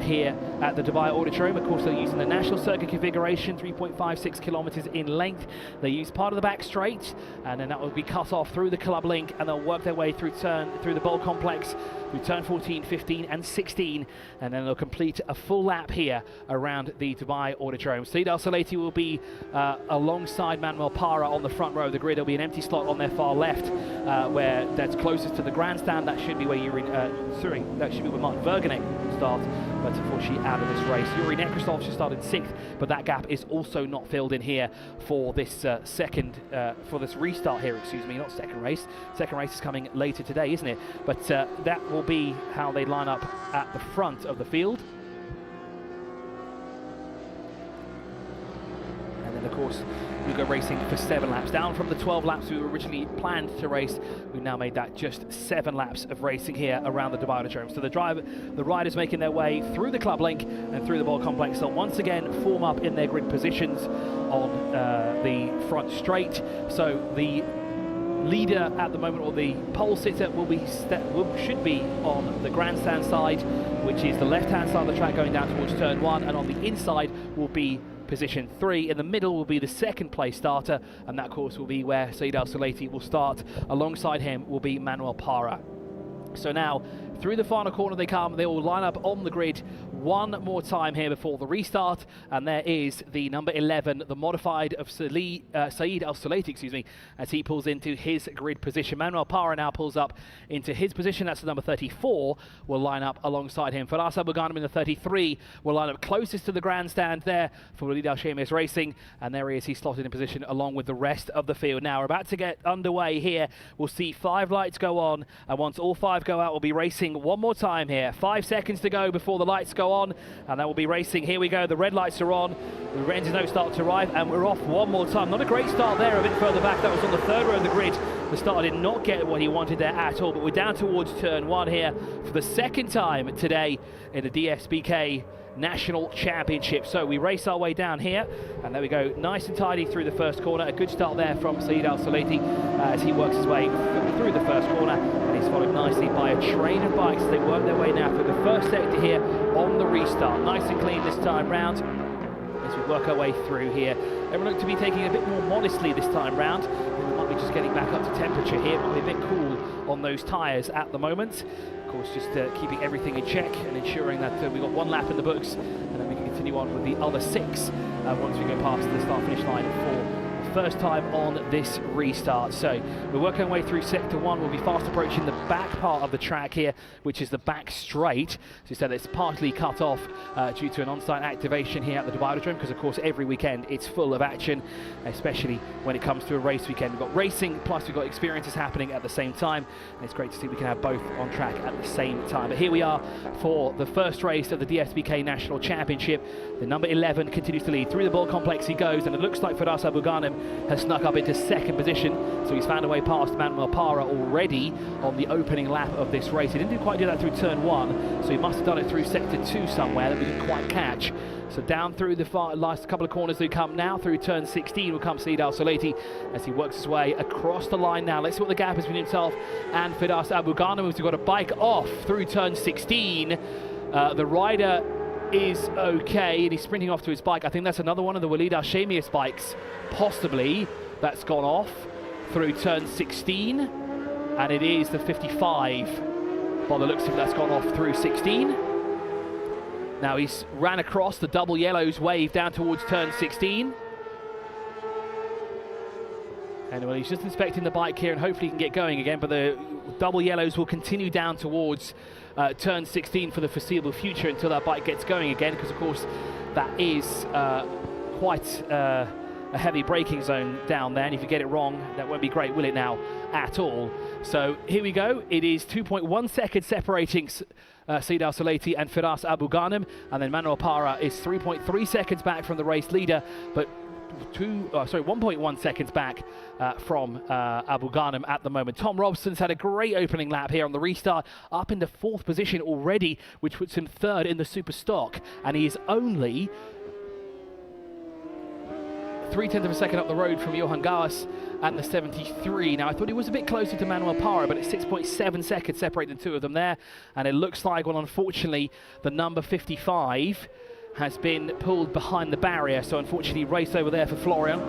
here at the Dubai Autodrome. Of course, they're using the national circuit configuration, 3.56 kilometers in length. They use part of the back straight, and then that will be cut off through the club link, and they'll work their way through the bowl complex, through turn 14, 15, and 16, and then they'll complete a full lap here around the Dubai Autodrome. Saeed Al Sulaiti will be alongside Manuel Parra on the front row of the grid. There'll be an empty slot on their far left, where that's closest to the grandstand. That should be where that should be where Martin Verganek will start, but unfortunately out of this race. Yuri Nekrasov should start in 6th, but that gap is also not filled in here for this for this restart here. Excuse me, not second race. Second race is coming later today, isn't it? But that will be how they line up at the front of the field. And then of course we go racing for 7 laps, down from the 12 laps we were originally planned to race. We've now made that just 7 laps of racing here around the Dubai Autodrome. So the riders making their way through the club link and through the ball complex. They'll once again form up in their grid positions on the front straight. So the leader at the moment, or the pole sitter, should be on the grandstand side, which is the left-hand side of the track going down towards turn 1, and on the inside will be position 3. In the middle will be the second place starter, and that of course will be where Saeed Al Sulaiti will start. Alongside him will be Manuel Parra. So now through the final corner they come. They will line up on the grid one more time here before the restart, and there is the number 11, the modified of Saeed Al Sulaiti, excuse me, as he pulls into his grid position. Manuel Parra now pulls up into his position. That's the number 34, will line up alongside him. Firas Abu Ghanem in the 33 will line up closest to the grandstand there for Walid Al Shemesh Racing, and there he is. He's slotted in position along with the rest of the field. Now we're about to get underway here. We'll see 5 lights go on, and once all 5 go out, we'll be racing racing one more time here. 5 seconds to go before the lights go on, and that will be racing. Here we go, the red lights are on, the engines now start to arrive, and we're off one more time. Not a great start there, a bit further back. That was on the third row of the grid. The start did not get what he wanted there at all, but we're down towards turn 1 here for the second time today in the Dsbk National Championship. So we race our way down here, and there we go, nice and tidy through the first corner. A good start there from Saeed Al Salati as he works his way through the first corner, and he's followed nicely by a train of bikes. They work their way now through the first sector here on the restart. Nice and clean this time round as we work our way through here. Everyone looked to be taking it a bit more modestly this time round. We might be just getting back up to temperature here. It might be a bit cool on those tyres at the moment. Of course, just keeping everything in check and ensuring that we've got 1 lap in the books, and then we can continue on with the other 6 once we go past the start-finish line for first time on this restart. So we're working our way through sector 1. We'll be fast approaching the back part of the track here, which is the back straight. So you said it's partly cut off due to an on-site activation here at the Dubai Autodrome, because of course every weekend it's full of action, especially when it comes to a race weekend. We've got racing, plus we've got experiences happening at the same time, and it's great to see we can have both on track at the same time. But here we are for the first race of the Dsbk National Championship. The number 11 continues to lead. Through the ball complex he goes, and it looks like Firas Abu Ghanem has snuck up into second position, so he's found a way past Manuel Parra already on the opening lap of this race. He didn't quite do that through turn 1, so he must have done it through sector 2 somewhere that we didn't quite catch. So down through the last couple of corners they come now. Through turn 16 will come Saeed Al Salati as he works his way across the line now. Let's see what the gap is between himself and Firas Abu Ghanem, who's got a bike off through turn 16. The rider is okay, and he's sprinting off to his bike. I think that's another one of the Walid Al-Shamius bikes, possibly, that's gone off through turn 16, and it is the 55 by the looks of it that's gone off through 16. Now he's ran across the double yellows wave down towards turn 16. Anyway, he's just inspecting the bike here and hopefully he can get going again, but the double yellows will continue down towards turn 16 for the foreseeable future until that bike gets going again, because of course that is quite a heavy braking zone down there, and if you get it wrong that won't be great, will it now, at all. So here we go. It is 2.1 seconds separating Saeed Al Salati and Firas Abu Ghanem, and then Manuel Parra is 3.3 seconds back from the race leader, but 1.1 seconds back from Abu Ghanem at the moment. Tom Robson's had a great opening lap here on the restart, up into 4th position already, which puts him 3rd in the super stock, and he is only 0.3 of a second up the road from Johan Gawas at the 73. Now I thought he was a bit closer to Manuel Parra, but it's 6.7 seconds separating the two of them there, and it looks like, well, unfortunately the number 55 has been pulled behind the barrier, so unfortunately race over there for Florian.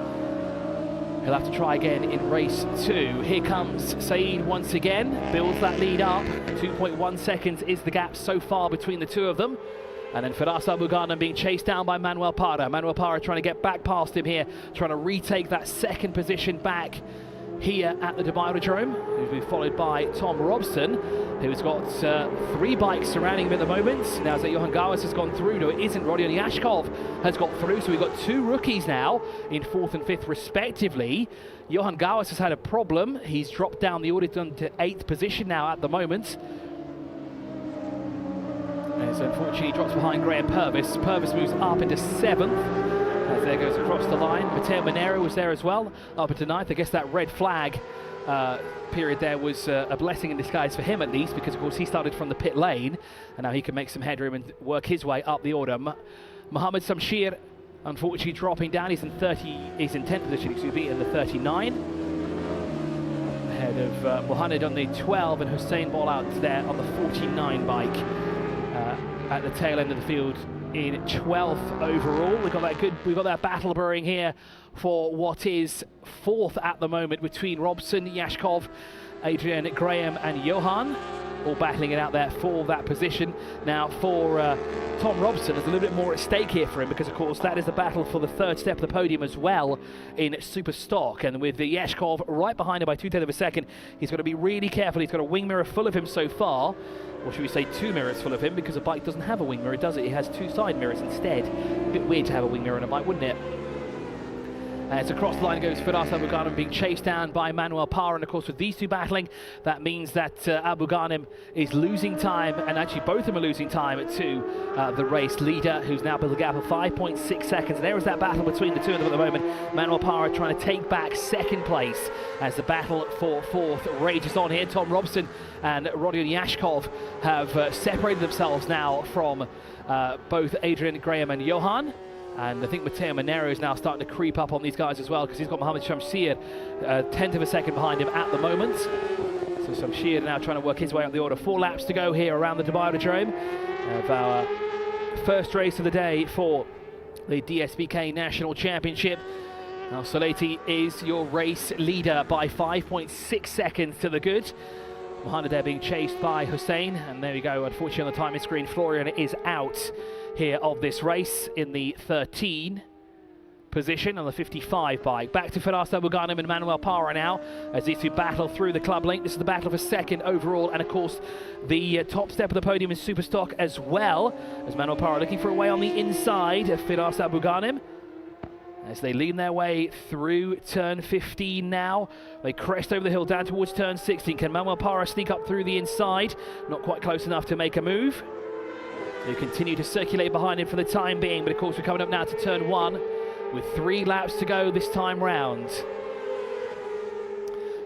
He'll have to try again in race 2. Here comes Saeed once again, builds that lead up. 2.1 seconds is the gap so far between the two of them. And then Firas Abu Ghanem being chased down by Manuel Parra. Manuel Parra trying to get back past him here, trying to retake that second position back here at the Dubai Autodrome. He's been followed by Tom Robson, who's got 3 bikes surrounding him at the moment. Now that Johan Gawas has gone through, no it isn't, Rodion Yashkov has got through, so we've got 2 rookies now in 4th and 5th respectively. Johan Gawas has had a problem. He's dropped down the order to 8th position now at the moment. As unfortunately drops behind Graham Purvis. Purvis moves up into 7th. As there goes across the line. Matteo Monero was there as well, up into 9th. I guess that red flag period there was a blessing in disguise for him at least, because of course he started from the pit lane, and now he can make some headroom and work his way up the order. Mohammed Samshir unfortunately dropping down. He's in 10th position, excuse me, in the 39. Ahead of Mohamed on the 12 and Hussein Bolat there on the 49 bike. At the tail end of the field in 12th overall. We've got that battle brewing here for what is 4th at the moment between Robson, Yashkov, Adrian, Graham and Johan, all battling it out there for that position. Now for Tom Robson, there's a little bit more at stake here for him, because of course that is the battle for the 3rd step of the podium as well in super stock, and with the Yashkov right behind him by 0.2 of a second, he's got to be really careful. He's got a wing mirror full of him so far, or should we say 2 mirrors full of him, because a bike doesn't have a wing mirror, does it? It has 2 side mirrors instead. A bit weird to have a wing mirror on a bike, wouldn't it? As across the line goes Firas Abu Ghanim, being chased down by Manuel Parra, and of course with these two battling, that means that Abu Ghanim is losing time, and actually both of them are losing time to the race leader, who's now built a gap of 5.6 seconds. And there is that battle between the two of them at the moment. Manuel Parra trying to take back second place as the battle for fourth rages on here. Tom Robson and Rodion Yashkov have separated themselves now from both Adrian Graham and Johan. And I think Matteo Monero is now starting to creep up on these guys as well, because he's got Mohamed Shamsir a tenth of a second behind him at the moment. So Shamsir now trying to work his way up the order. 4 laps to go here around the Dubai Autodrome of our first race of the day for the Dsbk National Championship. Now Saleti is your race leader by 5.6 seconds to the good. Mohamed there being chased by Hussein, and there we go. Unfortunately on the timing screen, Florian is out here of this race in the 13 position on the 55 bike. Back to Firas Abu Ghanim and Manuel Parra now as these two battle through the club link. This is the battle for second overall, and of course the top step of the podium in super stock as well, as Manuel Parra looking for a way on the inside of Firas Abu Ghanim as they lean their way through turn 15 now. They crest over the hill down towards turn 16. Can Manuel Parra sneak up through the inside? Not quite close enough to make a move. They continue to circulate behind him for the time being, but of course we're coming up now to turn 1 with 3 laps to go this time round.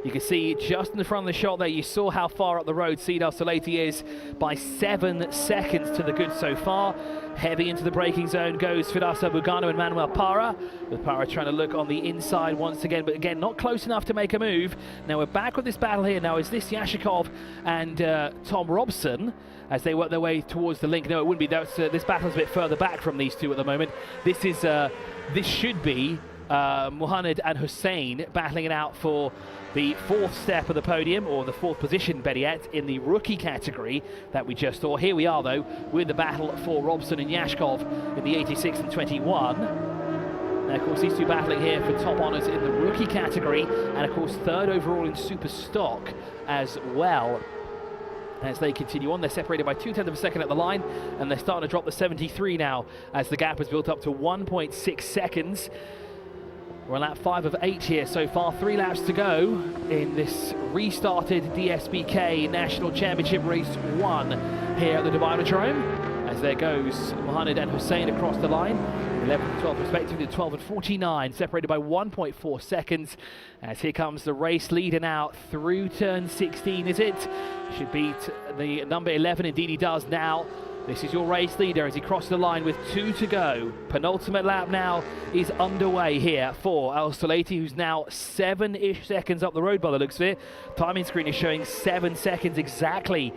You can see just in the front of the shot there, you saw how far up the road Seed Al Salati is by 7 seconds to the good so far. Heavy into the braking zone goes Firas Abu Ghanim and Manuel Parra, with Parra trying to look on the inside once again, but again not close enough to make a move. Now we're back with this battle here. Now is this Yashikov and Tom Robson as they work their way towards the link? No, it wouldn't be. This battle's a bit further back from these two at the moment. This should be Mohamed and Hussein battling it out for the 4th step of the podium, or the 4th position, better yet, in the rookie category that we just saw. Here we are, though, with the battle for Robson and Yashkov in the 86 and 21. And, of course, these two battling here for top honours in the rookie category, and, of course, 3rd overall in super stock as well. As they continue on, they're separated by 0.2 of a second at the line, and they're starting to drop the 73 now as the gap has built up to 1.6 seconds. We're on lap 5 of 8 here so far. 3 laps to go in this restarted Dsbk National Championship Race 1 here at the Dubai Autodrome. As there goes Mohamed and Hussein across the line, 11 and 12 respectively, 12 and 49, separated by 1.4 seconds. As here comes the race leader now through turn 16, is it? Should beat the number 11, indeed he does now. This is your race leader as he crosses the line with 2 to go. Penultimate lap now is underway here for Al Salati, who's now 7-ish seconds up the road by the looks of it. Timing screen is showing 7 seconds exactly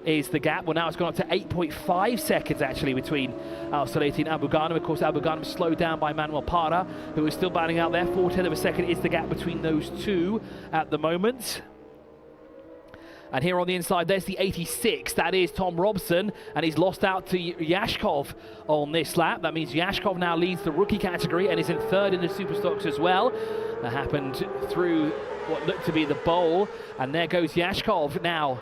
is the gap. Well, now it's gone up to 8.5 seconds actually between Al Salati and Abu Ghanim. Of course, Abu Ghanim slowed down by Manuel Parra, who is still battling out there. 0.4 of a second is the gap between those two at the moment. And here on the inside, there's the 86. That is Tom Robson, and he's lost out to Yashkov on this lap. That means Yashkov now leads the rookie category and is in 3rd in the super stocks as well. That happened through what looked to be the bowl, and there goes Yashkov now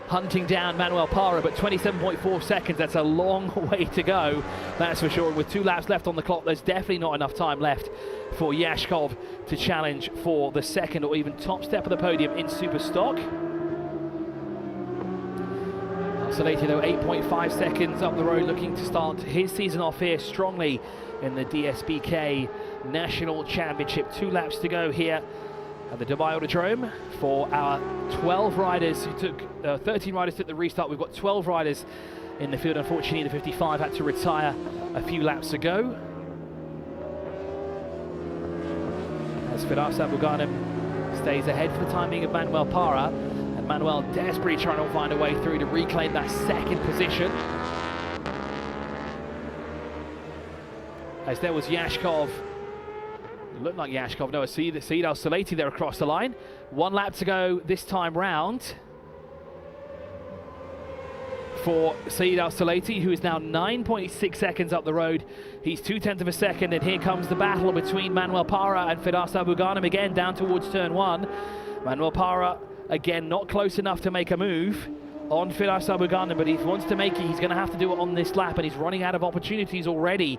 hunting down Manuel Parra, but 27.4 seconds, that's a long way to go, that's for sure. And with 2 laps left on the clock, there's definitely not enough time left for Yashkov to challenge for the 2nd or even top step of the podium in super stock. Salati, though, 8.5 seconds up the road, looking to start his season off here strongly in the Dsbk National Championship. 2 laps to go here at the Dubai Autodrome for our 12 riders who took, 13 riders took the restart. We've got 12 riders in the field. Unfortunately, the 55 had to retire a few laps ago. As Firas Abu Ghanim stays ahead for the time being of Manuel Parra. Manuel desperately trying to find a way through to reclaim that 2nd position. As there was Yashkov, it looked like Yashkov, no, Seed Al Salati there across the line. 1 lap to go this time round for Seed Al Salati, who is now 9.6 seconds up the road. He's 0.2 of a second, and here comes the battle between Manuel Parra and Firas Abu Ghanim again down towards turn 1. Manuel Parra again, not close enough to make a move on Firas Abu Ghanim, but if he wants to make it, he's going to have to do it on this lap, and he's running out of opportunities already.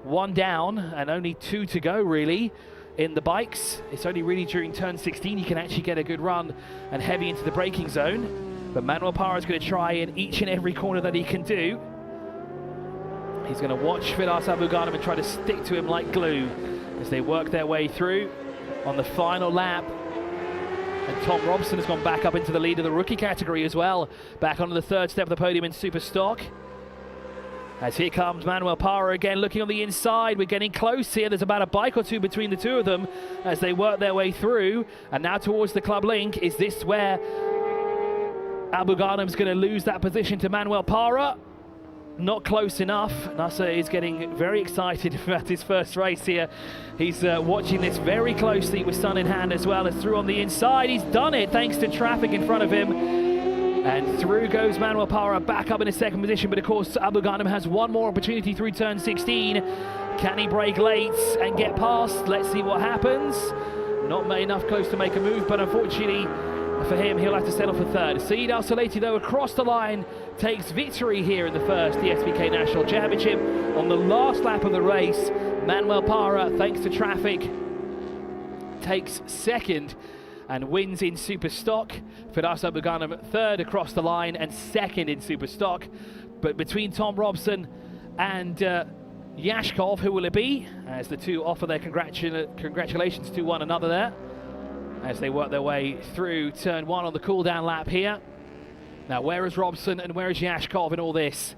1 down and only 2 to go, really, in the bikes. It's only really during turn 16 you can actually get a good run and heavy into the braking zone. But Manuel Parra is going to try in each and every corner that he can do. He's going to watch Firas Abou-Ghanem and try to stick to him like glue as they work their way through on the final lap. And Tom Robson has gone back up into the lead of the rookie category as well, back onto the third step of the podium in super stock. As here comes Manuel Parra again, looking on the inside. We're getting close here. There's about a bike or two between the two of them as they work their way through. And now towards the club link. Is this where Abou-Ghanem's going to lose that position to Manuel Parra? Not close enough. Nasser is getting very excited about his first race here. He's watching this very closely with sun in hand as well as through on the inside. He's done it thanks to traffic in front of him. And through goes Manuel Parra, back up in his second position. But of course, Abou-Ghanem has one more opportunity through turn 16. Can he brake late and get past? Let's see what happens. Not enough close to make a move, but unfortunately for him, he'll have to settle for third. Saeed Al Salati, though, across the line, takes victory here in the first Dsbk National Championship. On the last lap of the race, Manuel Parra, thanks to traffic, takes second and wins in super stock. Firas Abou-Ghanem third across the line and second in super stock. But between Tom Robson and Yashkov, who will it be? As the two offer their congratulations to one another there, as they work their way through turn one on the cool down lap here. Now, where is Robson and where is Yashkov in all this?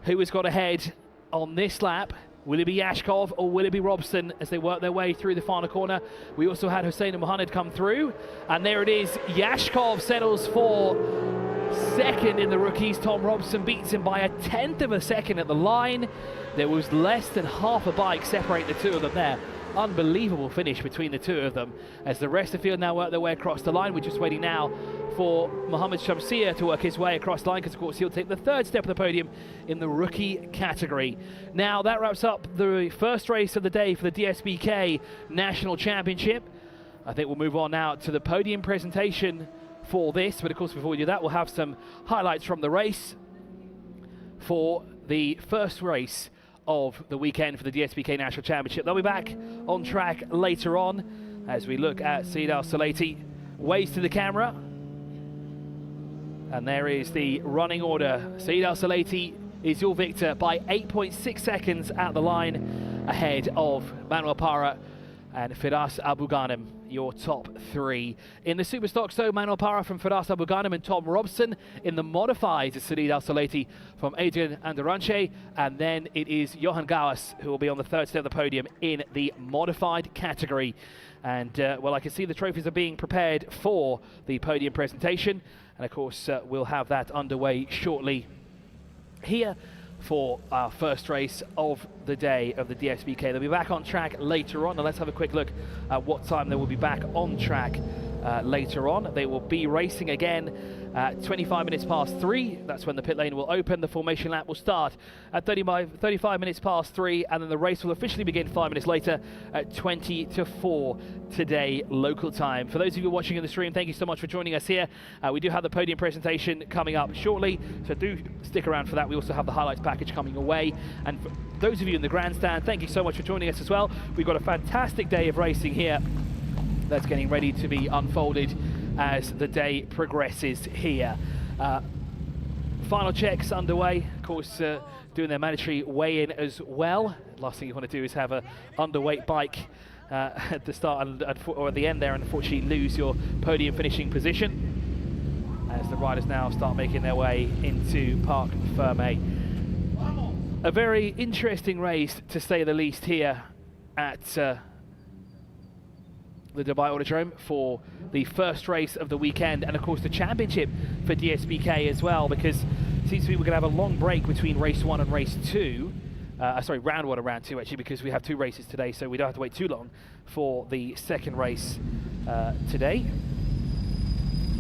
Who has got ahead on this lap? Will it be Yashkov or will it be Robson as they work their way through the final corner? We also had Hussein and Mohammed come through. And there it is. Yashkov settles for second in the rookies. Tom Robson beats him by 1/10 of a second at the line. There was less than half a bike separating the two of them there. Unbelievable finish between the two of them as the rest of the field now work their way across the line. We're just waiting now for Mohammed Shamsia to work his way across the line because of course he'll take the third step of the podium in the rookie category. Now that wraps up the first race of the day for the Dsbk National Championship. I think we'll move on now to the podium presentation for this, but of course before we do that we'll have some highlights from the race for the first race of the weekend for the Dsbk National Championship. They'll be back on track later on as we look at Saeed Al Salati. Waves to the camera. And there is the running order. Saeed Al Salati is your victor by 8.6 seconds at the line, ahead of Manuel Parra and Firas Abou-Ghanem, your top three. In the super stocks though, Manuel Parra from Firas Abou-Ghanem and Tom Robson. In the modifieds, Saeed Al Salati from Adrian Andaranche, and then it is Johan Gauss who will be on the third step of the podium in the modified category. And well, I can see the trophies are being prepared for the podium presentation, and of course we'll have that underway shortly here for our first race of the day of the Dsbk. They'll be back on track later on. Now let's have a quick look at what time they will be back on track later on. They will be racing again at 25 minutes past 3. That's when the pit lane will open. The formation lap will start at 35 minutes past 3, and then the race will officially begin 5 minutes later at 20 to 4 today local time. For those of you watching on the stream, thank you so much for joining us here. We do have the podium presentation coming up shortly, so do stick around for that. We also have the highlights package coming away, and for those of you in the grandstand, thank you so much for joining us as well. We've got a fantastic day of racing here that's getting ready to be unfolded as the day progresses here. Final checks underway, of course doing their mandatory weigh-in as well. Last thing you want to do is have a underweight bike at the start or at the end there and unfortunately lose your podium finishing position as the riders now start making their way into Parc Fermé. A very interesting race to say the least here at the Dubai Autodrome for the first race of the weekend, and of course the championship for Dsbk as well, because it seems to be we're going to have a long break between race 1 and race 2. Sorry, round 1 and round 2 actually, because we have 2 races today, so we don't have to wait too long for the second race today,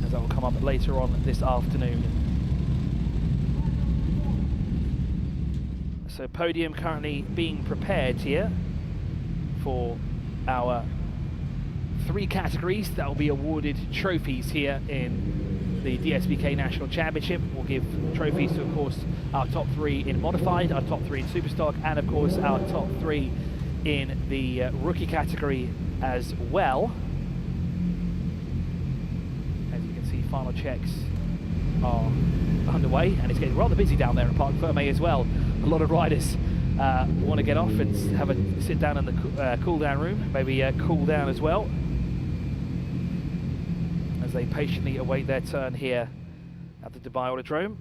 as that will come up later on this afternoon. So podium currently being prepared here for our 3 categories that will be awarded trophies here in the Dsbk National Championship. We'll give trophies to, of course, our top 3 in modified, our top 3 in superstock, and of course our top 3 in the rookie category as well. As you can see, final checks are underway, and it's getting rather busy down there at Parc Fermé as well. A lot of riders want to get off and have a sit down in the cool down room, maybe cool down as well, as they patiently await their turn here at the Dubai Autodrome.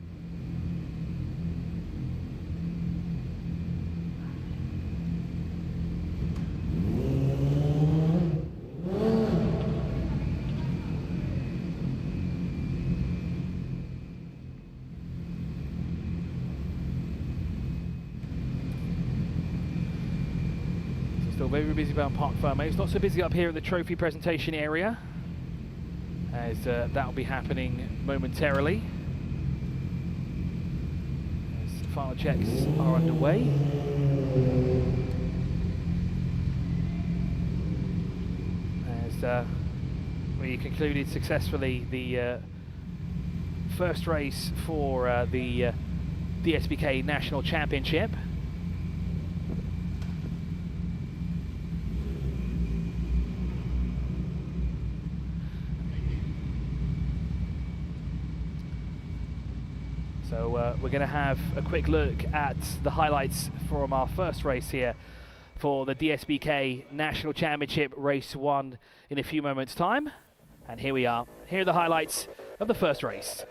Still very busy around Parc Fermé. It's not so busy up here at the trophy presentation area, as that will be happening momentarily as the final checks are underway. As we concluded successfully the first race for the Dsbk National Championship. So we're going to have a quick look at the highlights from our first race here for the Dsbk National Championship Race 1 in a few moments' time. And here we are. Here are the highlights of the first race.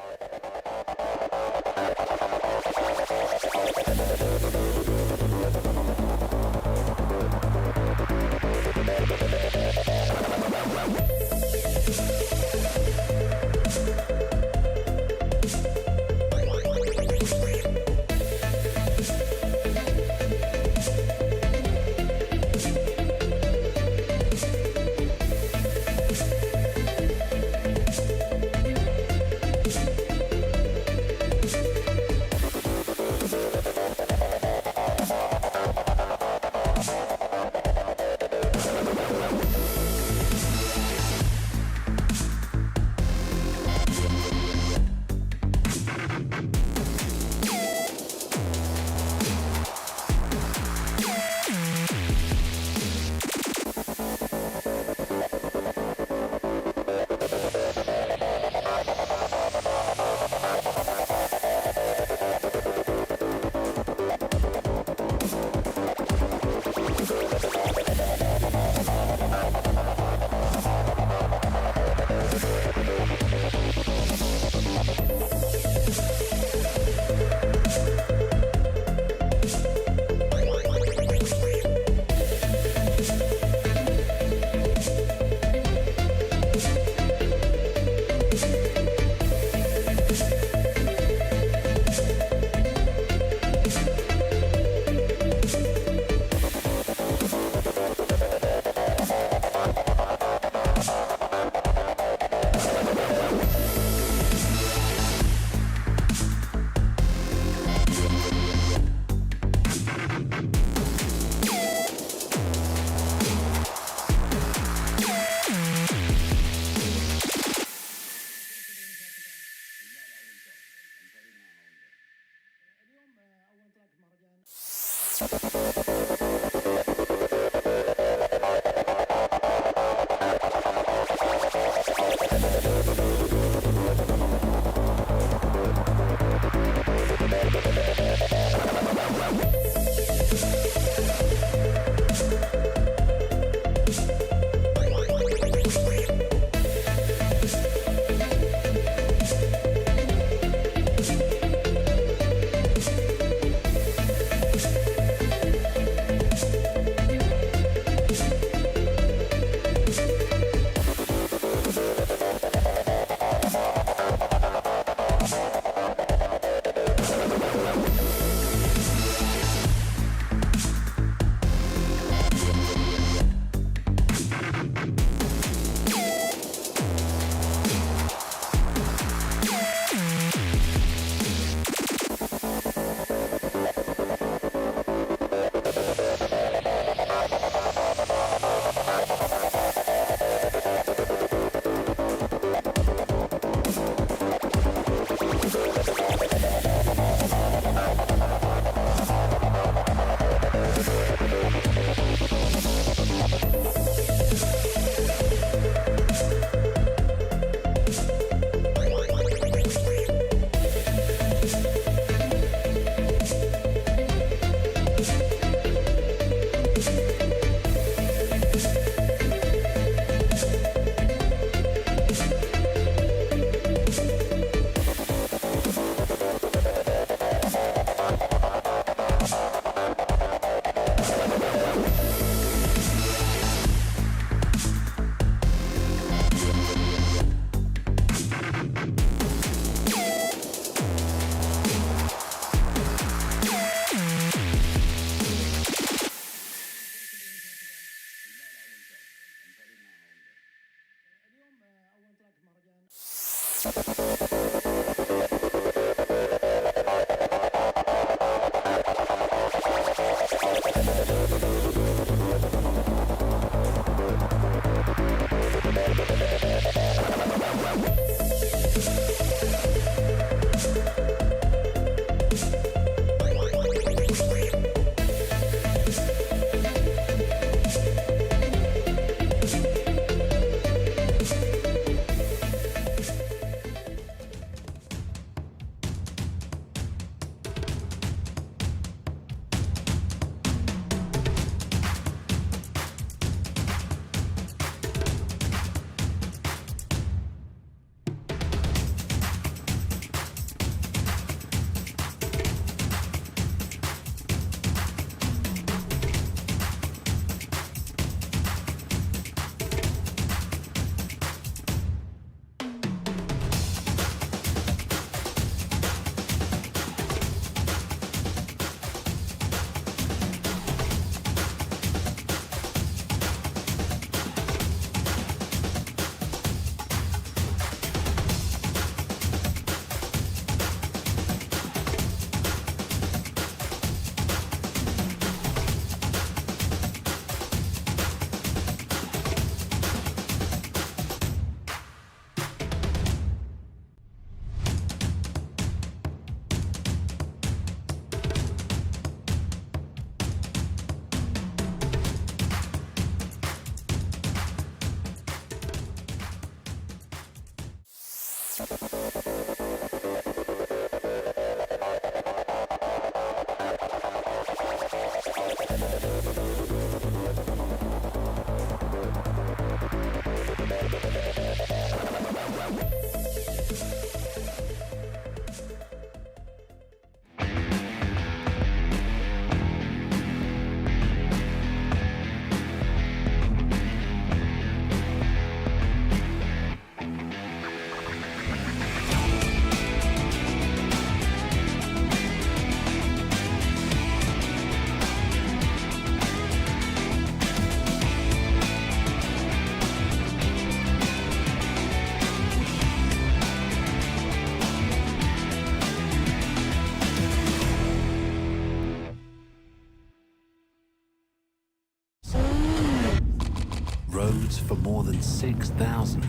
Roads for more than 6,000.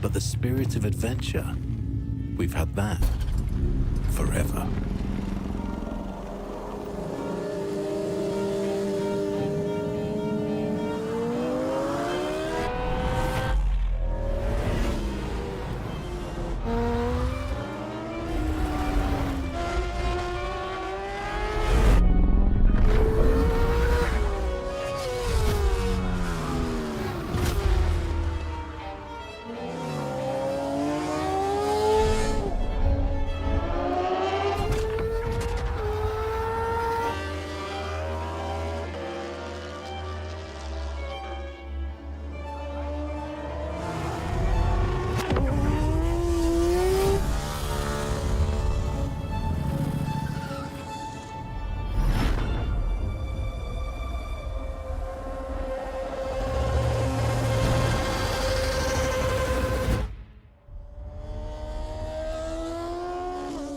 But the spirit of adventure, we've had that forever.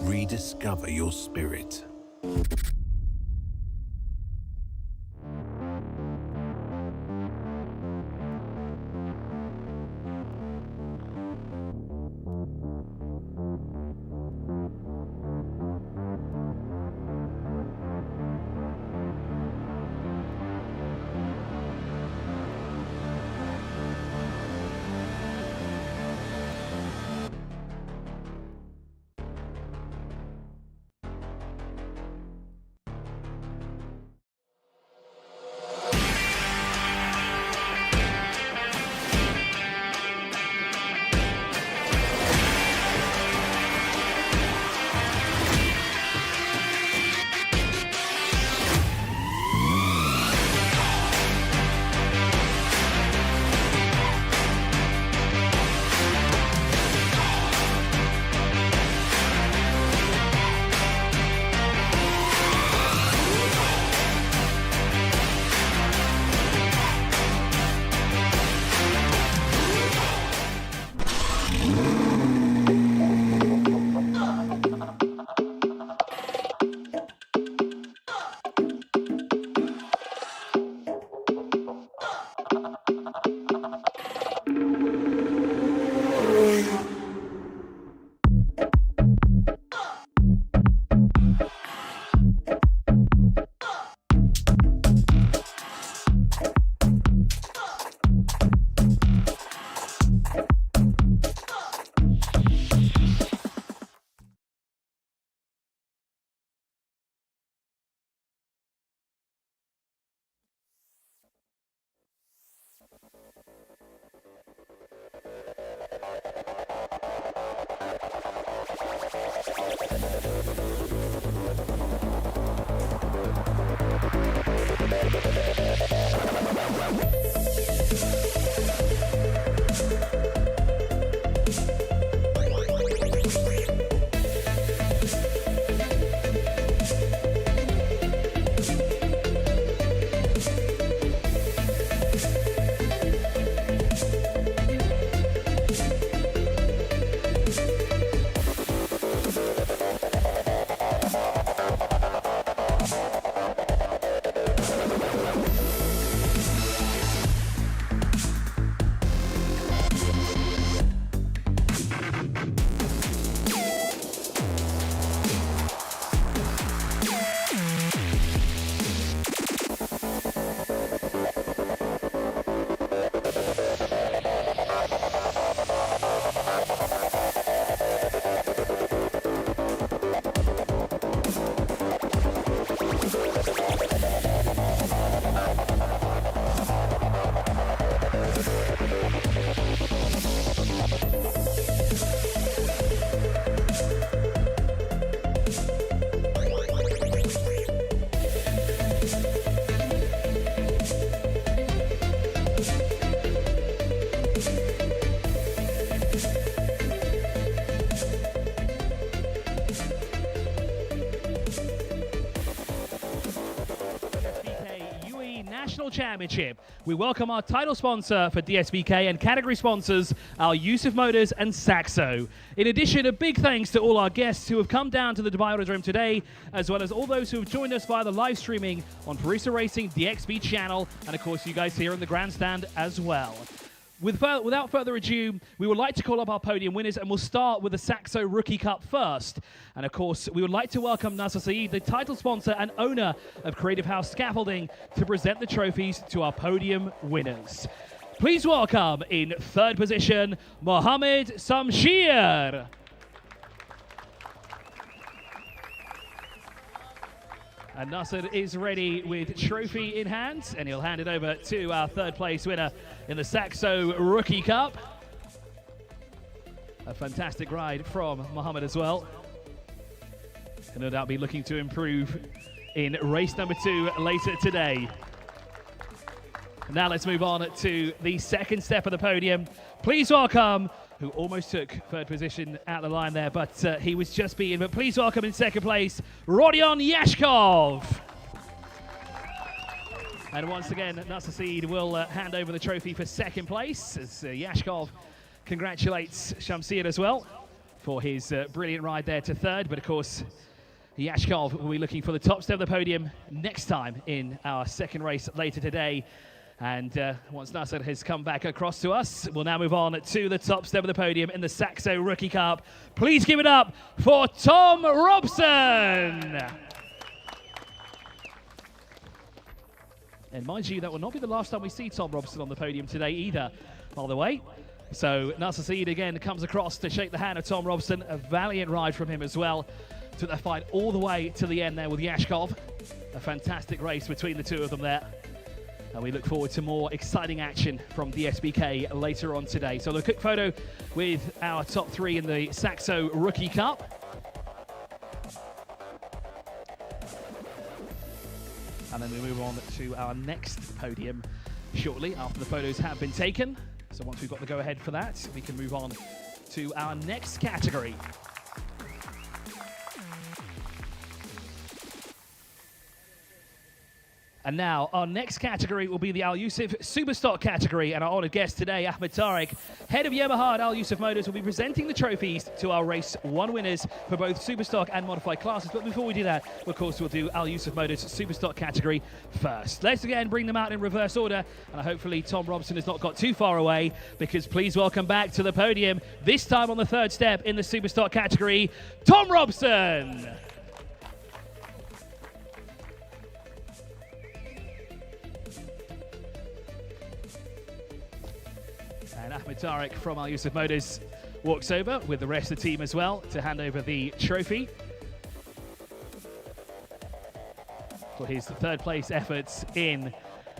Rediscover your spirit. National Championship. We welcome our title sponsor for Dsbk and category sponsors, our Yusuf Motors and Saxo. In addition, a big thanks to all our guests who have come down to the Dubai Autodrome today, as well as all those who have joined us via the live streaming on Parisa Racing, the XB channel, and of course you guys here in the grandstand as well. Without further ado, we would like to call up our podium winners, and we'll start with the Saxo Rookie Cup first. And of course, we would like to welcome Nasser Saeed, the title sponsor and owner of Creative House Scaffolding, to present the trophies to our podium winners. Please welcome, in third position, Mohammed Samshir. And Nasser is ready with trophy in hand, and he'll hand it over to our third place winner in the Saxo Rookie Cup. A fantastic ride from Mohammed as well. And no doubt be looking to improve in race number 2 later today. Now let's move on to the second step of the podium. Please welcome, who almost took third position out the line there, but he was just beaten. But please welcome in second place, Rodion Yashkov. And once again, Nasser Saeed will hand over the trophy for second place, as Yashkov congratulates Shamsir as well for his brilliant ride there to third. But of course, Yashkov will be looking for the top step of the podium next time in our second race later today. And once Nasser has come back across to us, we'll now move on to the top step of the podium in the Saxo Rookie Cup. Please give it up for Tom Robson. And mind you, that will not be the last time we see Tom Robson on the podium today either, by the way. So Nasser Saeed again comes across to shake the hand of Tom Robson. A valiant ride from him as well. Took that fight all the way to the end there with Yashkov. A fantastic race between the two of them there. And we look forward to more exciting action from Dsbk later on today. So a quick photo with our top 3 in the Saxo Rookie Cup. And then we move on to our next podium shortly after the photos have been taken. So once we've got the go-ahead for that, we can move on to our next category. And now, our next category will be the Al Yusuf Superstock category, and our honoured guest today, Ahmed Tariq, head of Yamaha at Al Yusuf Motors, will be presenting the trophies to our Race 1 winners for both Superstock and Modified classes. But before we do that, of course, we'll do Al Yusuf Motors Superstock category first. Let's again bring them out in reverse order, and hopefully Tom Robson has not got too far away, because please welcome back to the podium, this time on the third step in the Superstock category, Tom Robson! And Ahmed Tariq from Al Yusuf Motors walks over with the rest of the team as well to hand over the trophy for his third place efforts in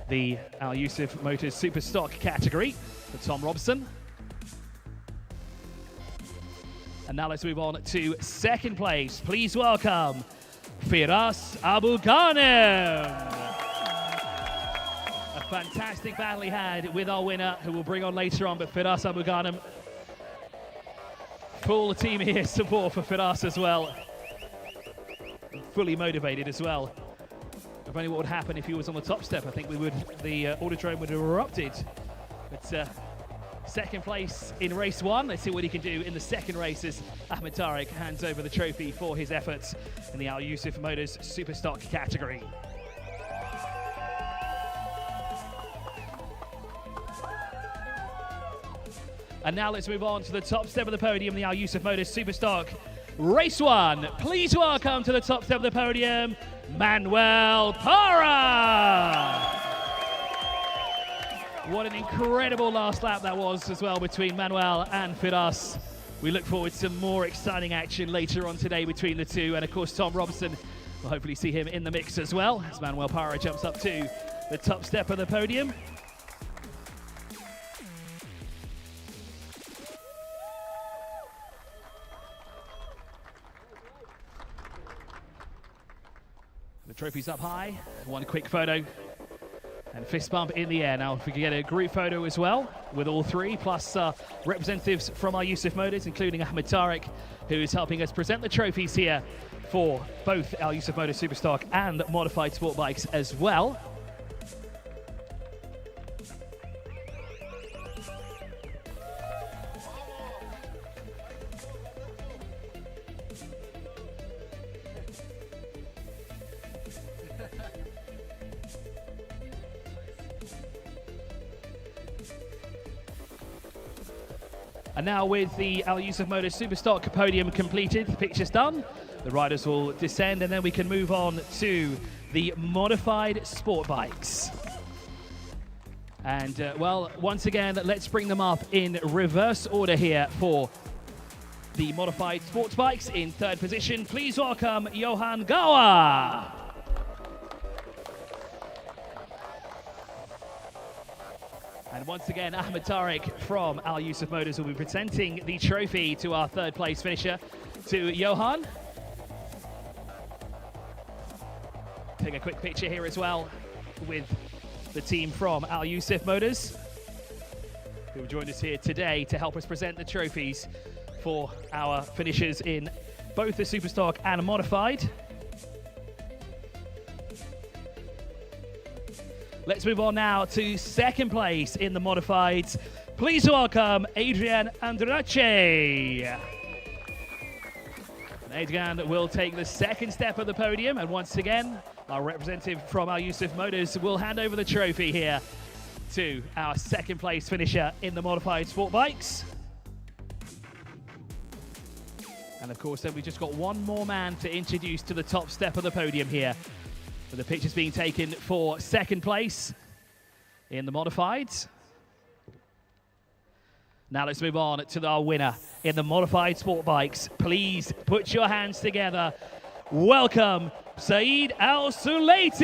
the Al Yusuf Motors Superstock category for Tom Robson. And now let's move on to second place. Please welcome Firas Abu Ghanem. Fantastic battle he had with our winner, who we'll bring on later on, but Firas Abu Ghanem. Full team here support for Firas as well. Fully motivated as well. If only what would happen if he was on the top step, I think the Autodrome would have erupted. But second place in race 1. Let's see what he can do in the second race as Ahmed Tariq hands over the trophy for his efforts in the Al Yusuf Motors Superstock category. And now let's move on to the top step of the podium, the Al Yusuf Motors Superstock Race 1. Please welcome to the top step of the podium, Manuel Parra. What an incredible last lap that was as well between Manuel and Firas. We look forward to more exciting action later on today between the two. And of course, Tom Robson, we'll hopefully see him in the mix as well as Manuel Parra jumps up to the top step of the podium. The trophy's up high, one quick photo, and fist bump in the air. Now, if we can get a group photo as well, with all three, plus representatives from Al Yusuf Motors, including Ahmed Tariq, who is helping us present the trophies here for both Al Yusuf Motors Superstock and Modified Sport Bikes as well. And now with the Al Yusuf Motors Superstock podium completed, the picture's done, the riders will descend and then we can move on to the Modified Sport Bikes. And well, once again, let's bring them up in reverse order here for the Modified Sports Bikes. In third position, please welcome Johan Gawa. And once again, Ahmed Tariq from Al Yusuf Motors will be presenting the trophy to our third place finisher, to Johan. Take a quick picture here as well with the team from Al Yusuf Motors, who have joined us here today to help us present the trophies for our finishers in both the Superstock and Modified. Let's move on now to second place in the Modifieds. Please welcome Adrian Andrace. And Adrian will take the second step of the podium, and once again, our representative from Al Yusuf Motors will hand over the trophy here to our second place finisher in the Modified Sport Bikes. And of course, then we've just got one more man to introduce to the top step of the podium here. With the pictures being taken for second place in the Modifieds. Now let's move on to our winner in the Modified Sport Bikes. Please put your hands together. Welcome, Saeed Al-Sulaiti.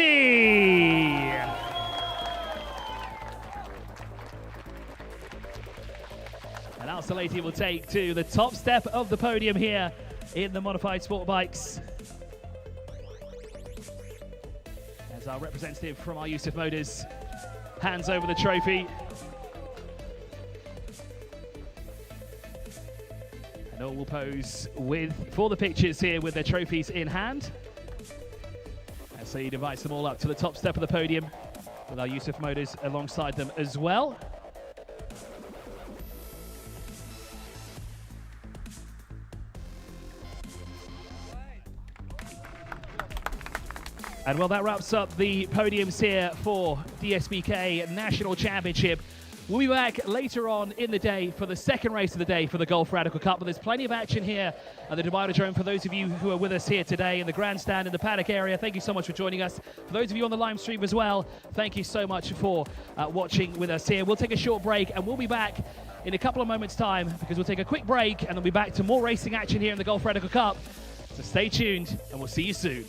And Al-Sulaiti will take to the top step of the podium here in the Modified Sport Bikes. As our representative from Al Yusuf Motors hands over the trophy. And all will pose for the pictures here with their trophies in hand. As Saeed invites them all up to the top step of the podium with our Yusuf Motors alongside them as well. And well, that wraps up the podiums here for Dsbk National Championship. We'll be back later on in the day for the second race of the day for the Gulf Radical Cup, but there's plenty of action here at the Dubai Autodrome for those of you who are with us here today in the grandstand in the paddock area. Thank you so much for joining us. For those of you on the live stream as well, thank you so much for watching with us here. We'll take a short break and we'll be back in a couple of moments' time because we'll take a quick break and then we'll be back to more racing action here in the Gulf Radical Cup. So stay tuned and we'll see you soon.